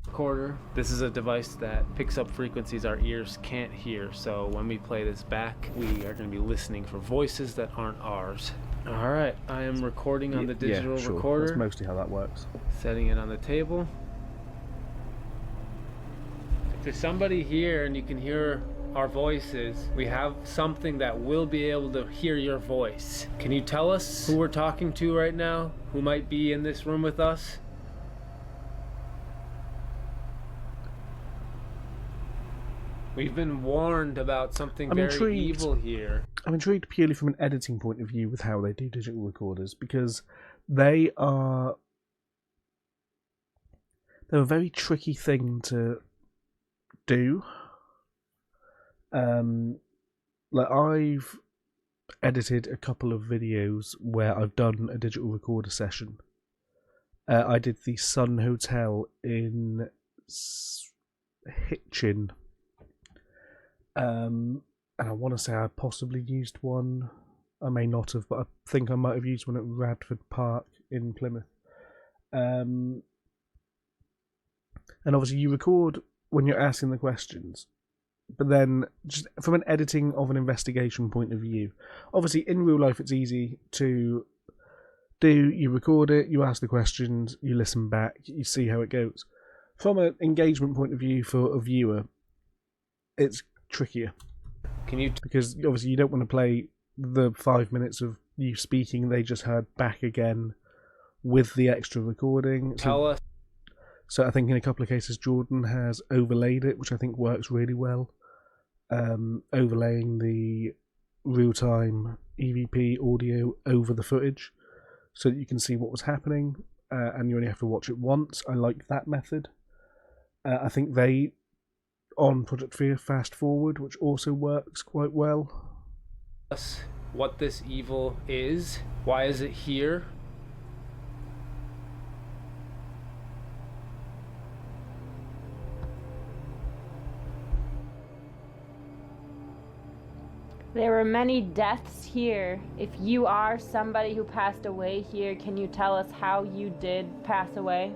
Recorder. This is a device that picks up frequencies our ears can't hear, so when we play this back, we are going to be listening for voices that aren't ours. Alright, I am recording on the digital yeah, sure. recorder, That's mostly how that works. setting it on the table. If there's somebody here and you can hear our voices, we have something that will be able to hear your voice. Can you tell us who we're talking to right now? Who might be in this room with us? We've been warned about something I'm very intrigued. evil here. I'm intrigued purely from an editing point of view with how they do digital recorders, because they're a very tricky thing to do. Like I've edited a couple of videos where I've done a digital recorder session. I did the Sun Hotel in Hitchin. And I want to say I possibly used one. I may not have, but I think I might have used one at Radford Park in Plymouth. And obviously you record when you're asking the questions, but then just from an editing of an investigation point of view, obviously in real life it's easy to do. You record it, you ask the questions, you listen back, you see how it goes. From an engagement point of view for a viewer, it's trickier. Can you Because obviously you don't want to play the 5 minutes of you speaking they just heard back again with the extra recording. tell us? So I think in a couple of cases Jordan has overlaid it, which I think works really well. Overlaying the real-time EVP audio over the footage so that you can see what was happening, and you only have to watch it once. I like that method. I think they, on Project Fear, fast forward, which also works quite well. What this evil is, why is it here? There were many deaths here. If you are somebody who passed away here, can you tell us how you did pass away?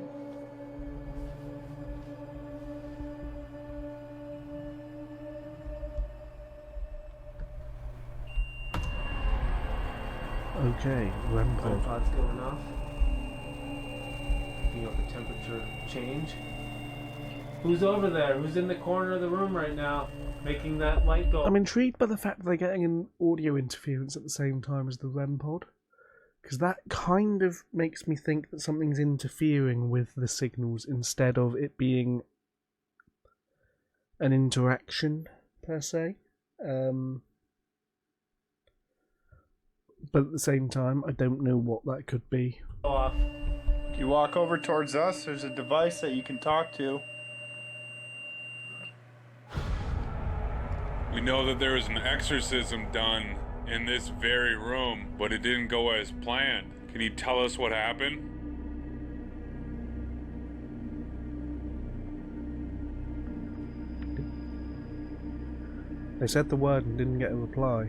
Okay, REM pod. Pod's going off. You know the temperature change. Who's over there? Who's in the corner of the room right now, making that light go? I'm intrigued by the fact that they're getting an audio interference at the same time as the REM pod, because that kind of makes me think that something's interfering with the signals instead of it being an interaction per se. But at the same time, I don't know what that could be. Off. If you walk over towards us, there's a device that you can talk to. We know that there was an exorcism done in this very room, but it didn't go as planned. Can you tell us what happened? They said the word and didn't get a reply.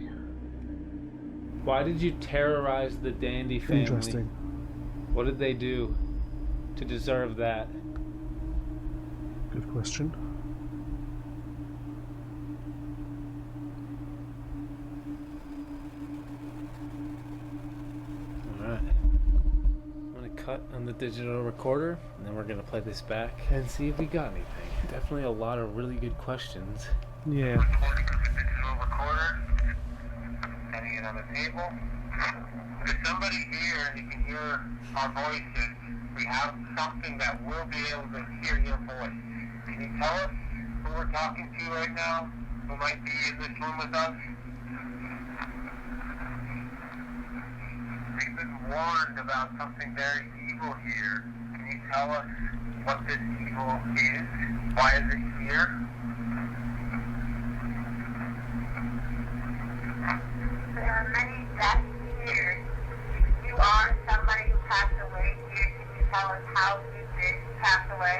Why did you terrorize the Dandy family? Interesting. What did they do to deserve that? Good question. Alright. I'm going to cut on the digital recorder, and then we're going to play this back and see if we got anything. Definitely a lot of really good questions. Yeah. Recording from the digital recorder. Setting it on the table. If somebody here, you can hear our voices, we have something that will be able to hear your voice. Can you tell us who we're talking to right now? Who might be in this room with us? We've been warned about something very evil here. Can you tell us what this evil is? Why is it here? There are many deaths here. If you are somebody who passed away here, can you tell us how you did pass away?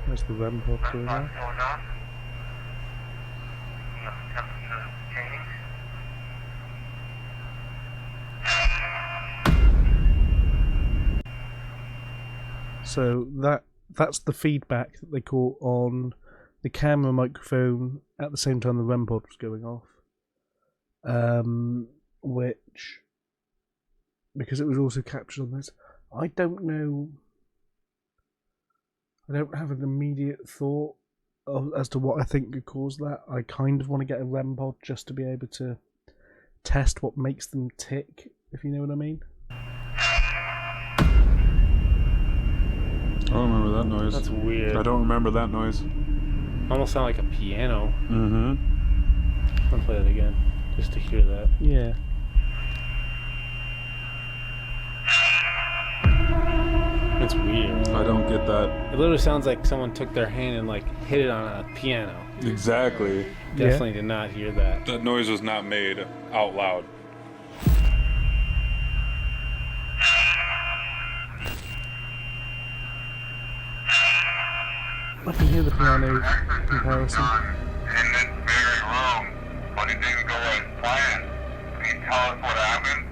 There's the REM pod going What's on. going on? You know, temperature change. So that's the feedback that they caught on the camera microphone at the same time the REM pod was going off. Which, because it was also captured on this, I don't know. I don't have an immediate thought as to what I think could cause that. I kind of want to get a REM pod just to be able to test what makes them tick, if you know what I mean. I don't remember that noise. That's weird. I don't remember that noise. Almost sound like a piano. Mm-hmm. I'll play it again, just to hear that. Yeah. It's weird. I don't get that. It literally sounds like someone took their hand and like hit it on a piano. Exactly. Definitely did not hear that. That noise was not made out loud. I can hear the piano comparison. In this very room, but it didn't go as planned. Can you tell us what happened?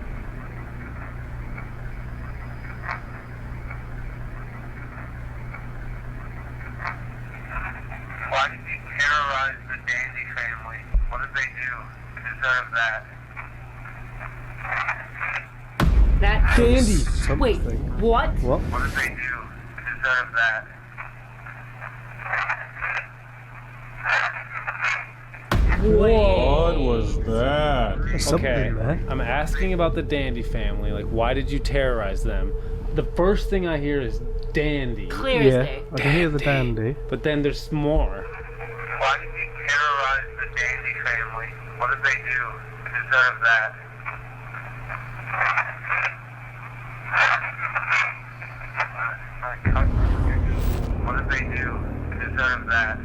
Why did you terrorize the Dandy family? What did they do to deserve that? That Something. Wait, what? What? What did they do to deserve that? What was that? There's something Okay, there. I'm asking about the Dandy family. Like, why did you terrorize them? The first thing I hear is Dandy, Clear as Yeah, day. I can hear the dandy. but then there's more. Why did you terrorize the Dandy family? What did they do to deserve that? What did they do to deserve that?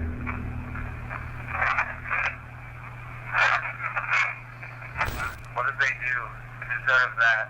What did they do to deserve that?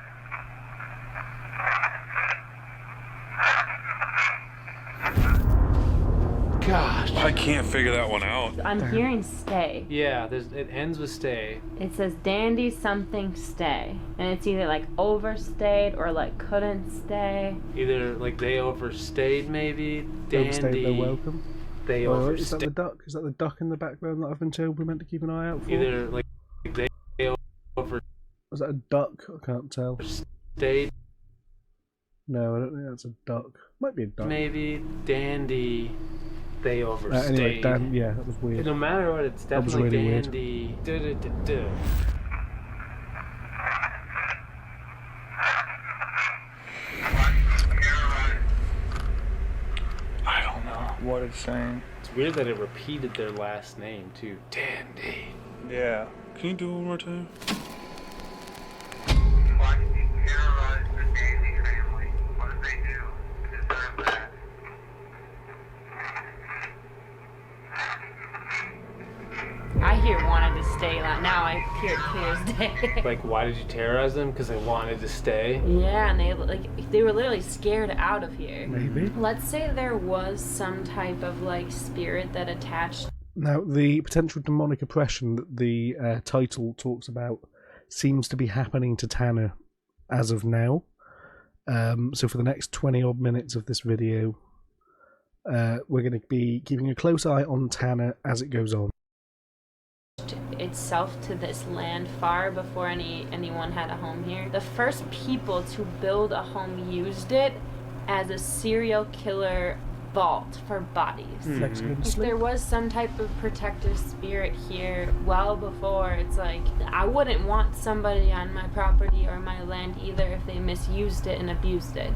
Gosh. I can't figure that one out. I'm hearing stay. Yeah, it ends with stay. It says dandy something stay. And it's either like overstayed or like couldn't stay. Either like they overstayed, maybe. Overstayed Dandy. their welcome. They Oh, is that overstayed. the duck? Is that the duck in the background that I've been told we're meant to keep an eye out for? Either like they Was that a duck? I can't tell. overstayed, No, I don't think that's a duck. Might be a duck. maybe. Dandy. They overstayed. Anyway, Dan, yeah, that was weird. No matter what, it's That was definitely really weird. Dandy. Du-du-du-du. I don't know. What it's saying. It's weird that it repeated their last name too. Dandy. Yeah. Can you do it one more time? Why did you terrorize the Dandy family? What did they do to deserve that? I hear wanted to stay. Now I hear clear as day. Like, why did you terrorize them? Because they wanted to stay. Yeah, and they were literally scared out of here. Maybe. Let's say there was some type of like spirit that attached. Now, the potential demonic oppression that the title talks about seems to be happening to Tanner as of now. So for the next 20 odd minutes of this video, we're going to be keeping a close eye on Tanner as it goes on. Itself to this land far before anyone had a home here. The first people to build a home used it as a serial killer vault for bodies. Flexing in If sleep. there was some type of protective spirit here well before, it's like I wouldn't want somebody on my property or my land either if they misused it and abused it.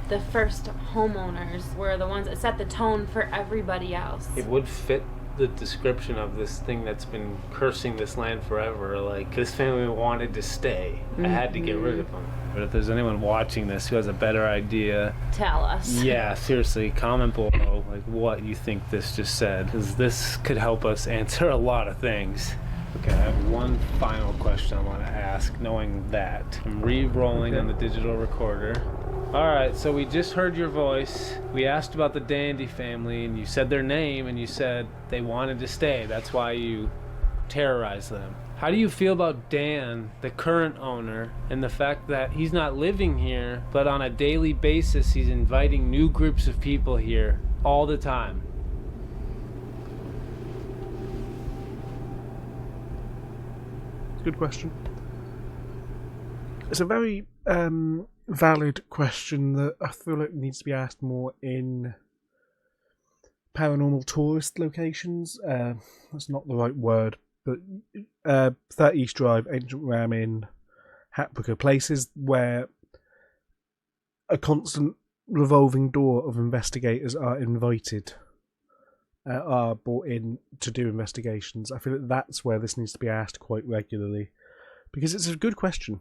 The first homeowners were the ones that set the tone for everybody else. It would fit the description of this thing that's been cursing this land forever. Like, this family wanted to stay. I had to get rid of them. But if there's anyone watching this who has a better idea, Tell us. yeah, seriously, comment below like what you think this just said, because this could help us answer a lot of things. Okay, I have one final question I want to ask, knowing that. I'm re-rolling on the digital recorder. Alright, so we just heard your voice. We asked about the Dandy family, and you said their name, and you said they wanted to stay. That's why you terrorized them. How do you feel about Dan, the current owner, and the fact that he's not living here, but on a daily basis he's inviting new groups of people here all the time? Good question. It's a very valid question that I feel like needs to be asked more in paranormal tourist locations. That's not the right word, but 30 East Drive, Ancient Ram Inn, Hatbrook, places where a constant revolving door of investigators are invited, are brought in to do investigations. I feel like that's where this needs to be asked quite regularly, because it's a good question.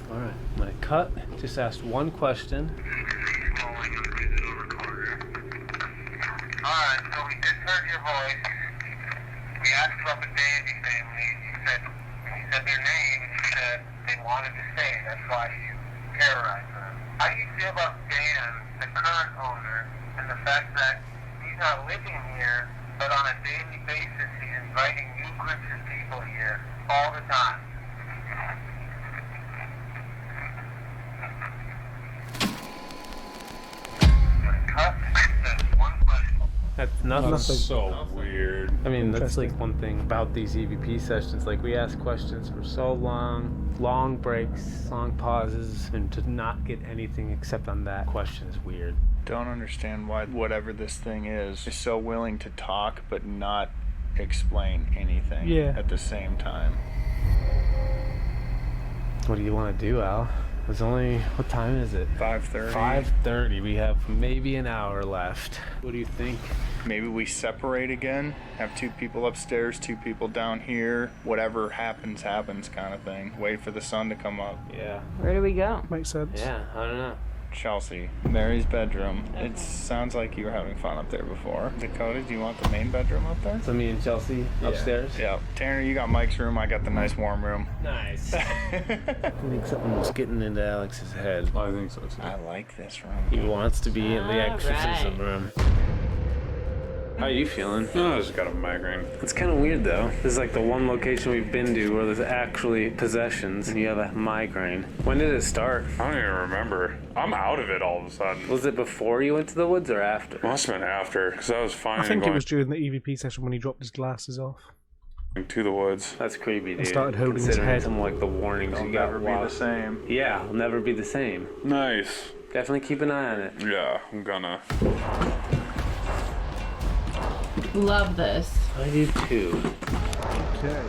Alright, I'm gonna cut. Just asked one question. Alright, so we just heard your voice. We asked about the Dandy family. You said their name, and you said they wanted to stay. That's why you terrorized them. How do you feel about Dan, the current owner, and the fact that he's not living here, but on a daily basis he's inviting new groups of people here all the time? One question. That's nothing. Nothing. So weird. I mean, that's Interesting. like one thing about these EVP sessions. Like, we ask questions for so long breaks, long pauses, and to not get anything except on that question is weird. don't understand why whatever this thing is so willing to talk but not explain anything at the same time. What do you want to do, Al? It's only, what time is it? 5:30. 5:30. We have maybe an hour left. What do you think? Maybe we separate again, have 2 people upstairs, 2 people down here. Whatever happens, happens kind of thing. Wait for the sun to come up. Yeah. Where do we go? Makes sense. Yeah, I don't know. Chelsea, Mary's bedroom. It sounds like you were having fun up there before. Dakota, do you want the main bedroom up there? So me and Chelsea upstairs? Yeah. Tanner, you got Mike's room. I got the nice warm room. Nice. I think something's getting into Alex's head. I think so too. I like this room. He wants to be in the All exorcism right. room. How are you feeling? No, I just got a migraine. It's kind of weird though. This is like the one location we've been to where there's actually possessions and you have a migraine. When did it start? I don't even remember. I'm out of it all of a sudden. Was it before you went to the woods or after? Must have been after, because I was fine I think it going was during the EVP session when he dropped his glasses off. to the woods. That's creepy, dude. started holding his Considering head. some like the warnings you got. Never be the same. Yeah, it'll never be the same. Nice. Definitely keep an eye on it. Yeah, I'm gonna. Love this. I do too. Okay.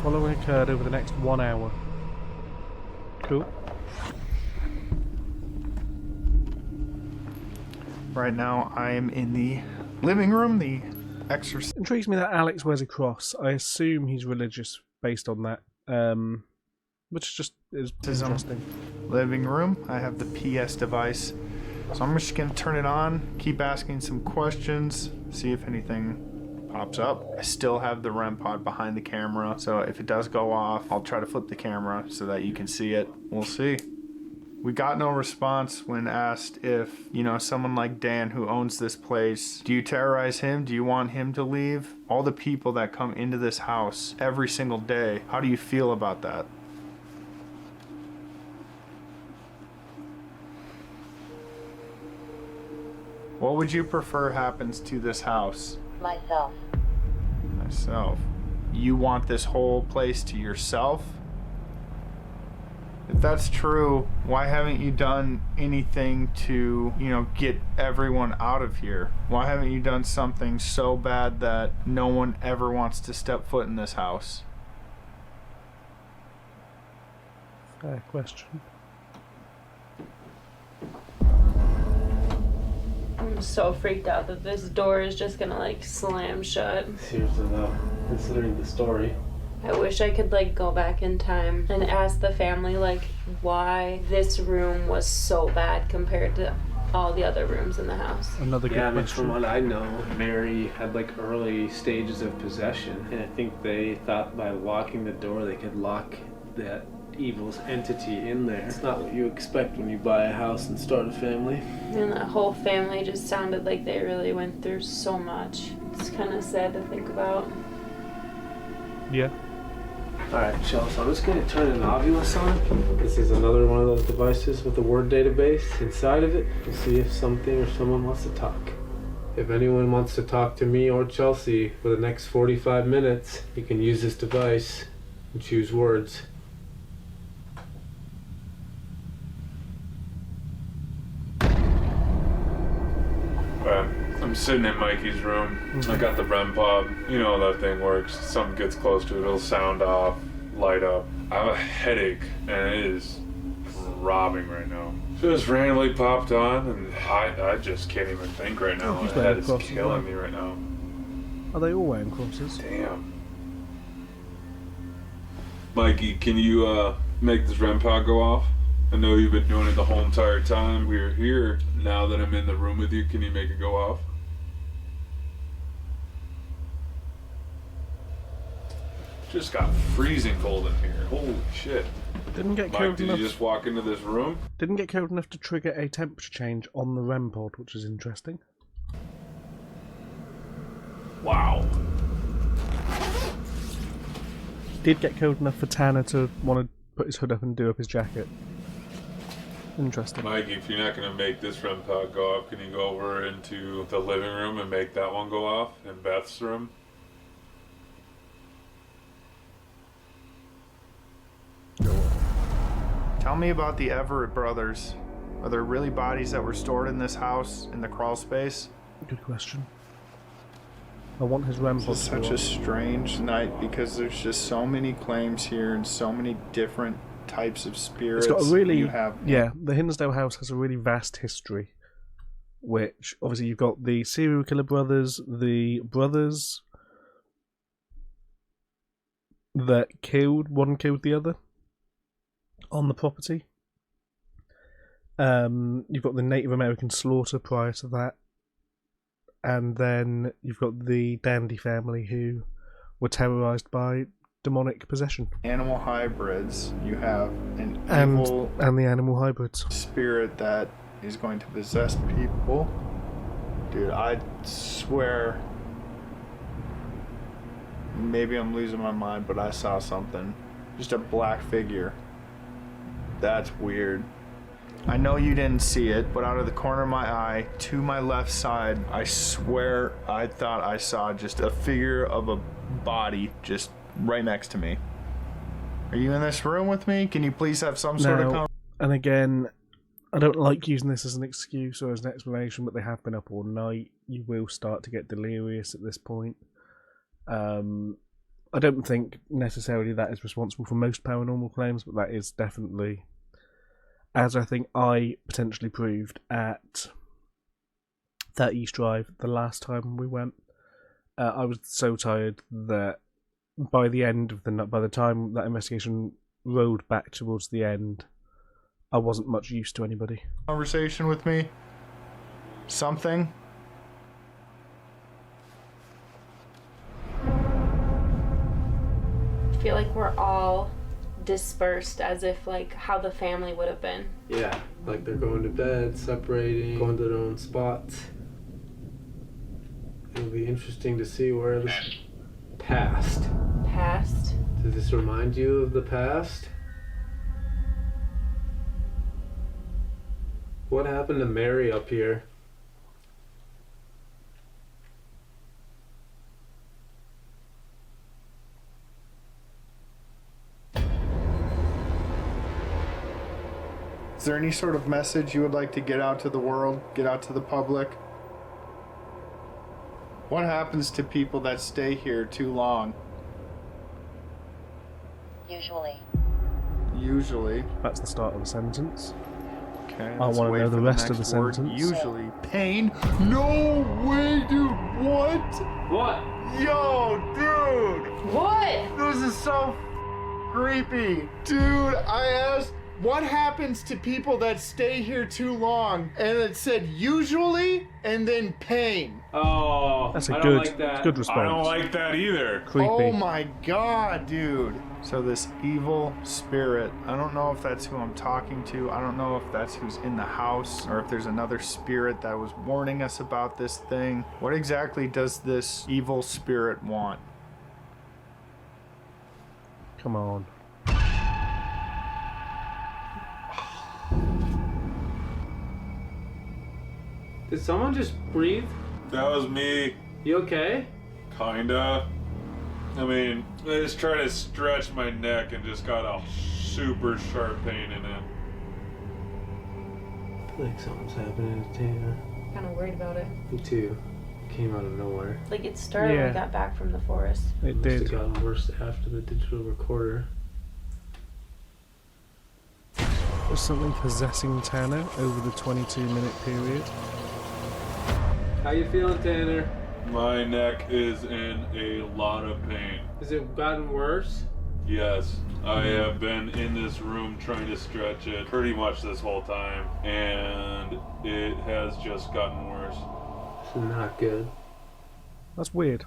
Following occurred over the next 1 hour. Cool. Right now, I am in the living room, the exorcism. Intrigues me that Alex wears a cross. I assume he's religious based on that. Which just is interesting. Living room. I have the PS device. So I'm just going to turn it on, keep asking some questions, see if anything pops up. I still have the REM pod behind the camera, so if it does go off, I'll try to flip the camera so that you can see it. We'll see. We got no response when asked if, someone like Dan who owns this place, do you terrorize him? Do you want him to leave? All the people that come into this house every single day, how do you feel about that? What would you prefer happens to this house? Myself. Myself. You want this whole place to yourself? If that's true, why haven't you done anything to, get everyone out of here? Why haven't you done something so bad that no one ever wants to step foot in this house? Fair question. I'm so freaked out that this door is just gonna slam shut. Seriously though, considering the story. I wish I could go back in time and ask the family why this room was so bad compared to all the other rooms in the house. Another good Yeah, from question. what I know, Mary had early stages of possession, and I think they thought by locking the door they could lock that evil's entity in there. It's not what you expect when you buy a house and start a family. And that whole family just sounded like they really went through so much. It's kind of sad to think about. Yeah. Alright, Chelsea, I'm just going to turn an Ovilus on. This is another one of those devices with a word database inside of it. We'll see if something or someone wants to talk. If anyone wants to talk to me or Chelsea for the next 45 minutes, you can use this device and choose words. I'm sitting in Mikey's room. I got the REM pod. You know how that thing works. Something gets close to it, it'll sound off, light up. I have a headache, and it is throbbing right now. Just randomly popped on, and I just can't even think right now. he's My head wearing is crosses, killing right? me right now. Are they all wearing crosses? Damn. Mikey, can you make this REM pod go off? I know you've been doing it the whole entire time we were here. Now that I'm in the room with you, can you make it go off? Just got freezing cold in here. Holy shit. Didn't get Mike, cold did enough. you just walk into this room? Didn't get cold enough to trigger a temperature change on the REM pod, which is interesting. Wow. Did get cold enough for Tanner to want to put his hood up and do up his jacket. Interesting. Mike, if you're not going to make this REM pod go off, can you go over into the living room and make that one go off in Beth's room? Tell me about the Everett brothers. Are there really bodies that were stored in this house in the crawl space? Good question. I want his REM pod. This is such a strange night because there's just so many claims here and so many different types of spirits. It's got a really, yeah, the Hinsdale House has a really vast history, which obviously you've got the serial killer brothers, the brothers that one killed the other on the property. You've got the Native American slaughter prior to that, and then you've got the Dandy family who were terrorized by demonic possession. Animal hybrids. You have an evil and the animal hybrids spirit that is going to possess people. Dude, I swear, maybe I'm losing my mind, but I saw something. Just a black figure. That's weird. I know you didn't see it, but out of the corner of my eye, to my left side, I swear I thought I saw just a figure of a body just right next to me. Are you in this room with me? Can you please have some sort of And again, I don't like using this as an excuse or as an explanation, but they have been up all night. You will start to get delirious at this point. I don't think necessarily that is responsible for most paranormal claims, but that is definitely, as I think I potentially proved at that East Drive the last time we went. I was so tired that by the time that investigation rolled back towards the end, I wasn't much use to anybody. Conversation with me? Something? I feel like we're all dispersed as if like how the family would have been. Yeah, like they're going to bed, separating, going to their own spots. It'll be interesting to see where this past. Past? Does this remind you of the past? What happened to Mary up here? Is there any sort of message you would like to get out to the world, get out to the public? What happens to people that stay here too long? Usually. That's the start of the sentence. Okay. I want to know the rest of the sentence. Usually. Pain? No way, dude. What? What? Yo, dude. What? This is so creepy. Dude, I asked, what happens to people that stay here too long? And it said usually and then pain. Oh, that's a I good, don't like that. good response. I don't like that either. Creepy. Oh my god, dude. So this evil spirit, I don't know if that's who I'm talking to. I don't know if that's who's in the house or if there's another spirit that was warning us about this thing. What exactly does this evil spirit want? Come on. Did someone just breathe? That was me. You okay? Kinda. I mean, I just tried to stretch my neck and just got a super sharp pain in it. I feel like something's happening to Taylor. Kind of worried about it. Me too. Came out of nowhere. Like it started when we got back from the forest. It Must have did. gotten worse after the digital recorder. Was something possessing Tanner over the 22-minute period? How you feeling, Tanner? My neck is in a lot of pain. Has it gotten worse? Yes, I have been in this room trying to stretch it pretty much this whole time, and it has just gotten worse. This is not good. That's weird.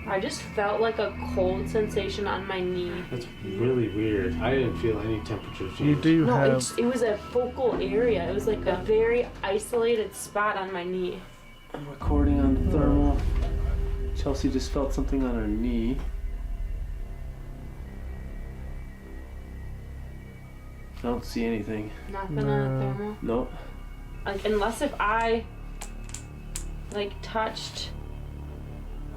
I just felt like a cold sensation on my knee. That's really weird. I didn't feel any temperature change. You do No, have... it was a focal area. It was like a very isolated spot on my knee. I'm recording on the thermal. Chelsea just felt something on her knee. I don't see anything. Nothing on the thermal. Nope. Like unless if I like touched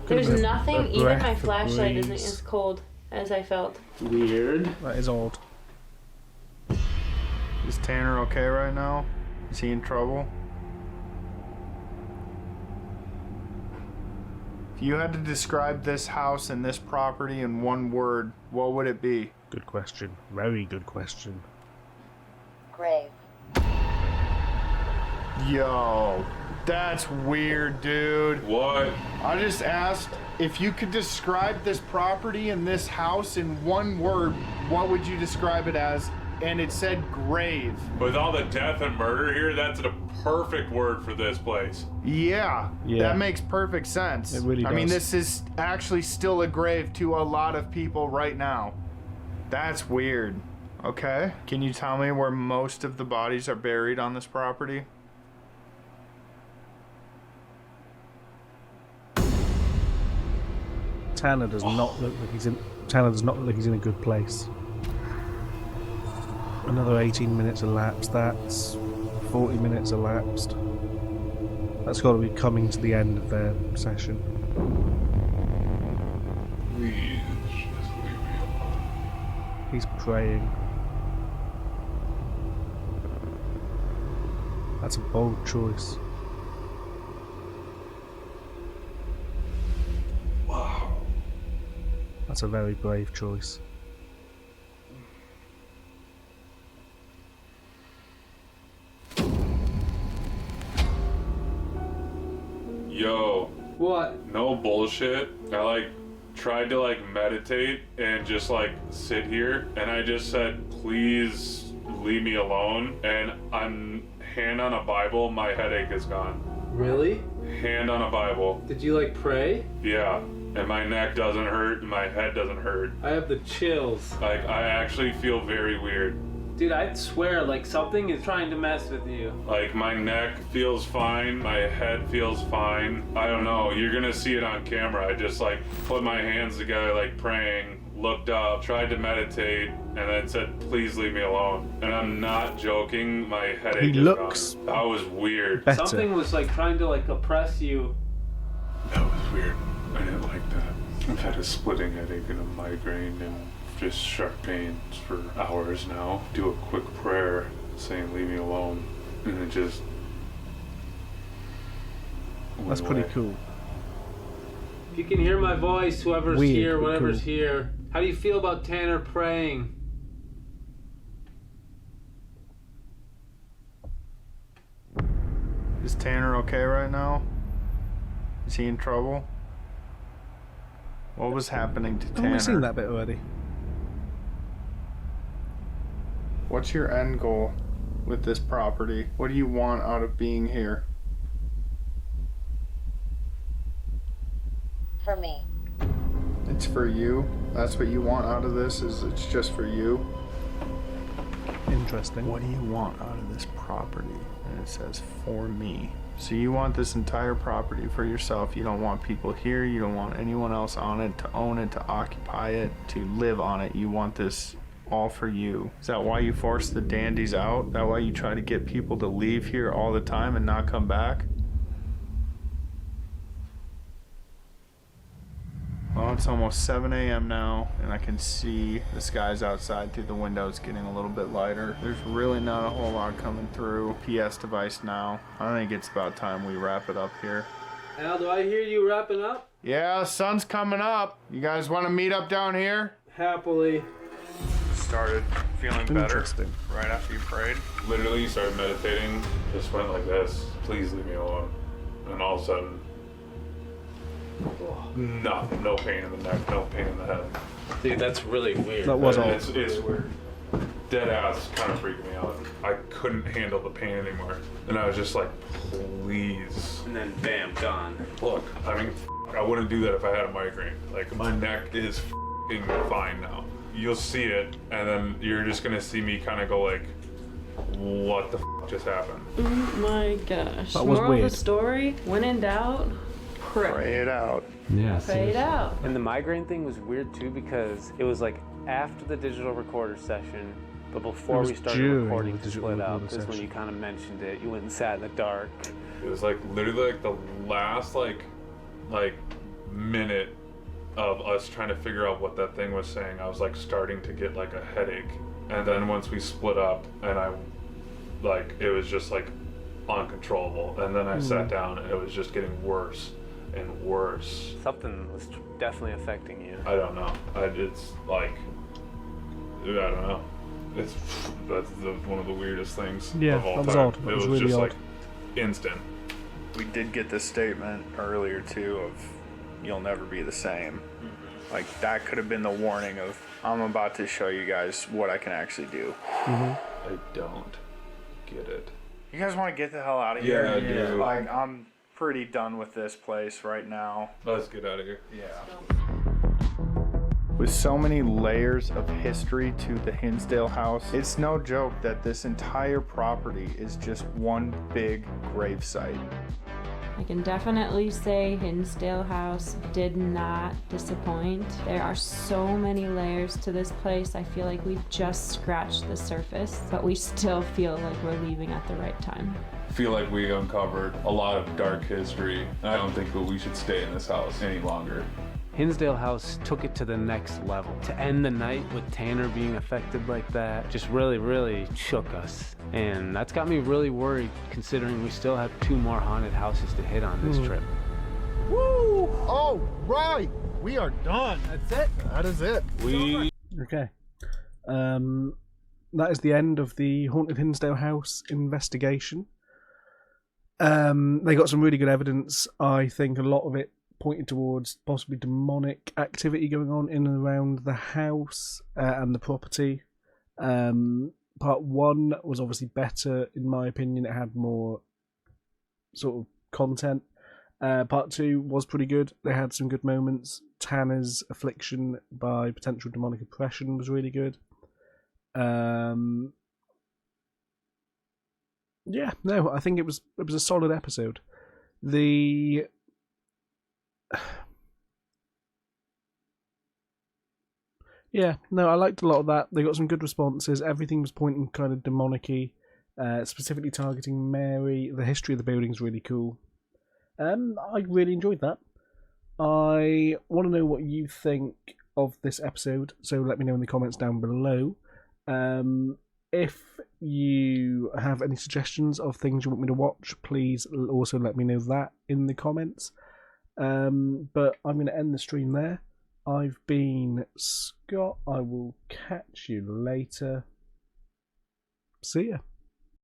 There's nothing, even my breath, a flashlight isn't breeze. as cold as I felt. Weird. That is odd. Is Tanner okay right now? Is he in trouble? If you had to describe this house and this property in one word, what would it be? Good question. Very good question. Grave. Yo, that's weird, dude. What? I just asked if you could describe this property and this house in one word, what would you describe it as? And it said grave. With all the death and murder here, that's a perfect word for this place. Yeah, Yeah. that makes perfect sense. It really I mean, does. this is actually still a grave to a lot of people right now. That's weird. Okay. Can you tell me where most of the bodies are buried on this property? Tanner does not look like he's in. Tanner does not look like he's in a good place. Another 18 minutes elapsed. That's 40 minutes elapsed. That's got to be coming to the end of their session. Please just leave me alone. He's praying. That's a bold choice. Wow. That's a very brave choice. Yo, What? no bullshit. I tried to meditate and just sit here, and I just said, please leave me alone. And I'm hand on a Bible, my headache is gone. Really? Hand on a Bible. Did you pray? Yeah. And my neck doesn't hurt, and my head doesn't hurt. I have the chills. I actually feel very weird. Dude, I swear, something is trying to mess with you. My neck feels fine, my head feels fine. I don't know, you're gonna see it on camera. I just put my hands together praying, looked up, tried to meditate, and then said, please leave me alone. And I'm not joking, my headache He is looks gone. That was weird. better. Something was trying to oppress you. That was weird. I didn't like that. I've had a splitting headache and a migraine and just sharp pains for hours now. Do a quick prayer saying leave me alone, and it just went That's pretty away. cool. If you can hear my voice, whoever's Weird, here, but whatever's cool. here, how do you feel about Tanner praying? Is Tanner okay right now? Is he in trouble? What was happening to I've Tanner? always seen that bit already. What's your end goal with this property? What do you want out of being here? For me. It's for you? That's what you want out of this? Is it's just for you? Interesting. What do you want out of this property? And it says, for me. So you want this entire property for yourself. You don't want people here. You don't want anyone else on it, to own it, to occupy it, to live on it. You want this all for you. Is that why you force the dandies out? Is that why you try to get people to leave here all the time and not come back? Well, it's almost 7 a.m. now, and I can see the skies outside through the windows getting a little bit lighter. There's really not a whole lot coming through PS device now. I think it's about time we wrap it up here. Al, do I hear you wrapping up? Yeah, sun's coming up. You guys want to meet up down here? Happily. Started feeling better Interesting. right after you prayed. Literally started meditating, just went like this, please leave me alone. And all of a sudden, no pain in the neck, no pain in the head. Dude, that's really weird. That was odd. It's weird. Dead ass kind of freaked me out. I couldn't handle the pain anymore. And I was just like, please. And then bam, gone. Look, I mean, I wouldn't do that if I had a migraine. My neck is f***ing fine now. You'll see it, and then you're just gonna see me kind of go what the f*** just happened? Oh my gosh. That was Moral weird. of the story, when in doubt, pray. Pray it out. Yeah. Pray it out. And the migraine thing was weird too because it was after the digital recorder session, but before was we started during recording the to digital split up. recorder Is when session. you kind of mentioned it. You went and sat in the dark. It was literally the last minute of us trying to figure out what that thing was saying, I was like starting to get like a headache. And then once we split up, and it was just like uncontrollable. And then I sat down, and it was just getting worse and worse. Something was definitely affecting you. I don't know. It's like, I don't know. That's one of the weirdest things of all that was time. odd. That It was was really just odd. like instant. We did get this statement earlier too of you'll never be the same. Like that could have been the warning of I'm about to show you guys what I can actually do. I don't get it. You guys want to get the hell out of here? Yeah, I do. Like I'm pretty done with this place right now. Let's get out of here. Yeah. With so many layers of history to the Hinsdale house, it's no joke that this entire property is just one big gravesite. I can definitely say Hinsdale House did not disappoint. There are so many layers to this place. I feel like we've just scratched the surface, but we still feel like we're leaving at the right time. I feel like we uncovered a lot of dark history. I don't think that we should stay in this house any longer. Hinsdale House took it to the next level. To end the night with Tanner being affected like that just really, really shook us. And that's got me really worried, considering we still have 2 more haunted houses to hit on this trip. Woo! All right, we are done. That's it. That is it. Okay. That is the end of the Haunted Hinsdale House investigation. They got some really good evidence. I think a lot of it pointed towards possibly demonic activity going on in and around the house and the property. Part 1 was obviously better, in my opinion. It had more sort of content. Part 2 was pretty good. They had some good moments. Tanner's affliction by potential demonic oppression was really good. Yeah, no, I think it was a solid episode. Yeah, no, I liked a lot of that. They got some good responses. Everything was pointing kind of demonic-y, specifically targeting Mary. The history of the building is really cool. I really enjoyed that. I want to know what you think of this episode, so let me know in the comments down below. If you have any suggestions of things you want me to watch, please also let me know that in the comments. But I'm going to end the stream there. I've been Scott. I will catch you later. See ya.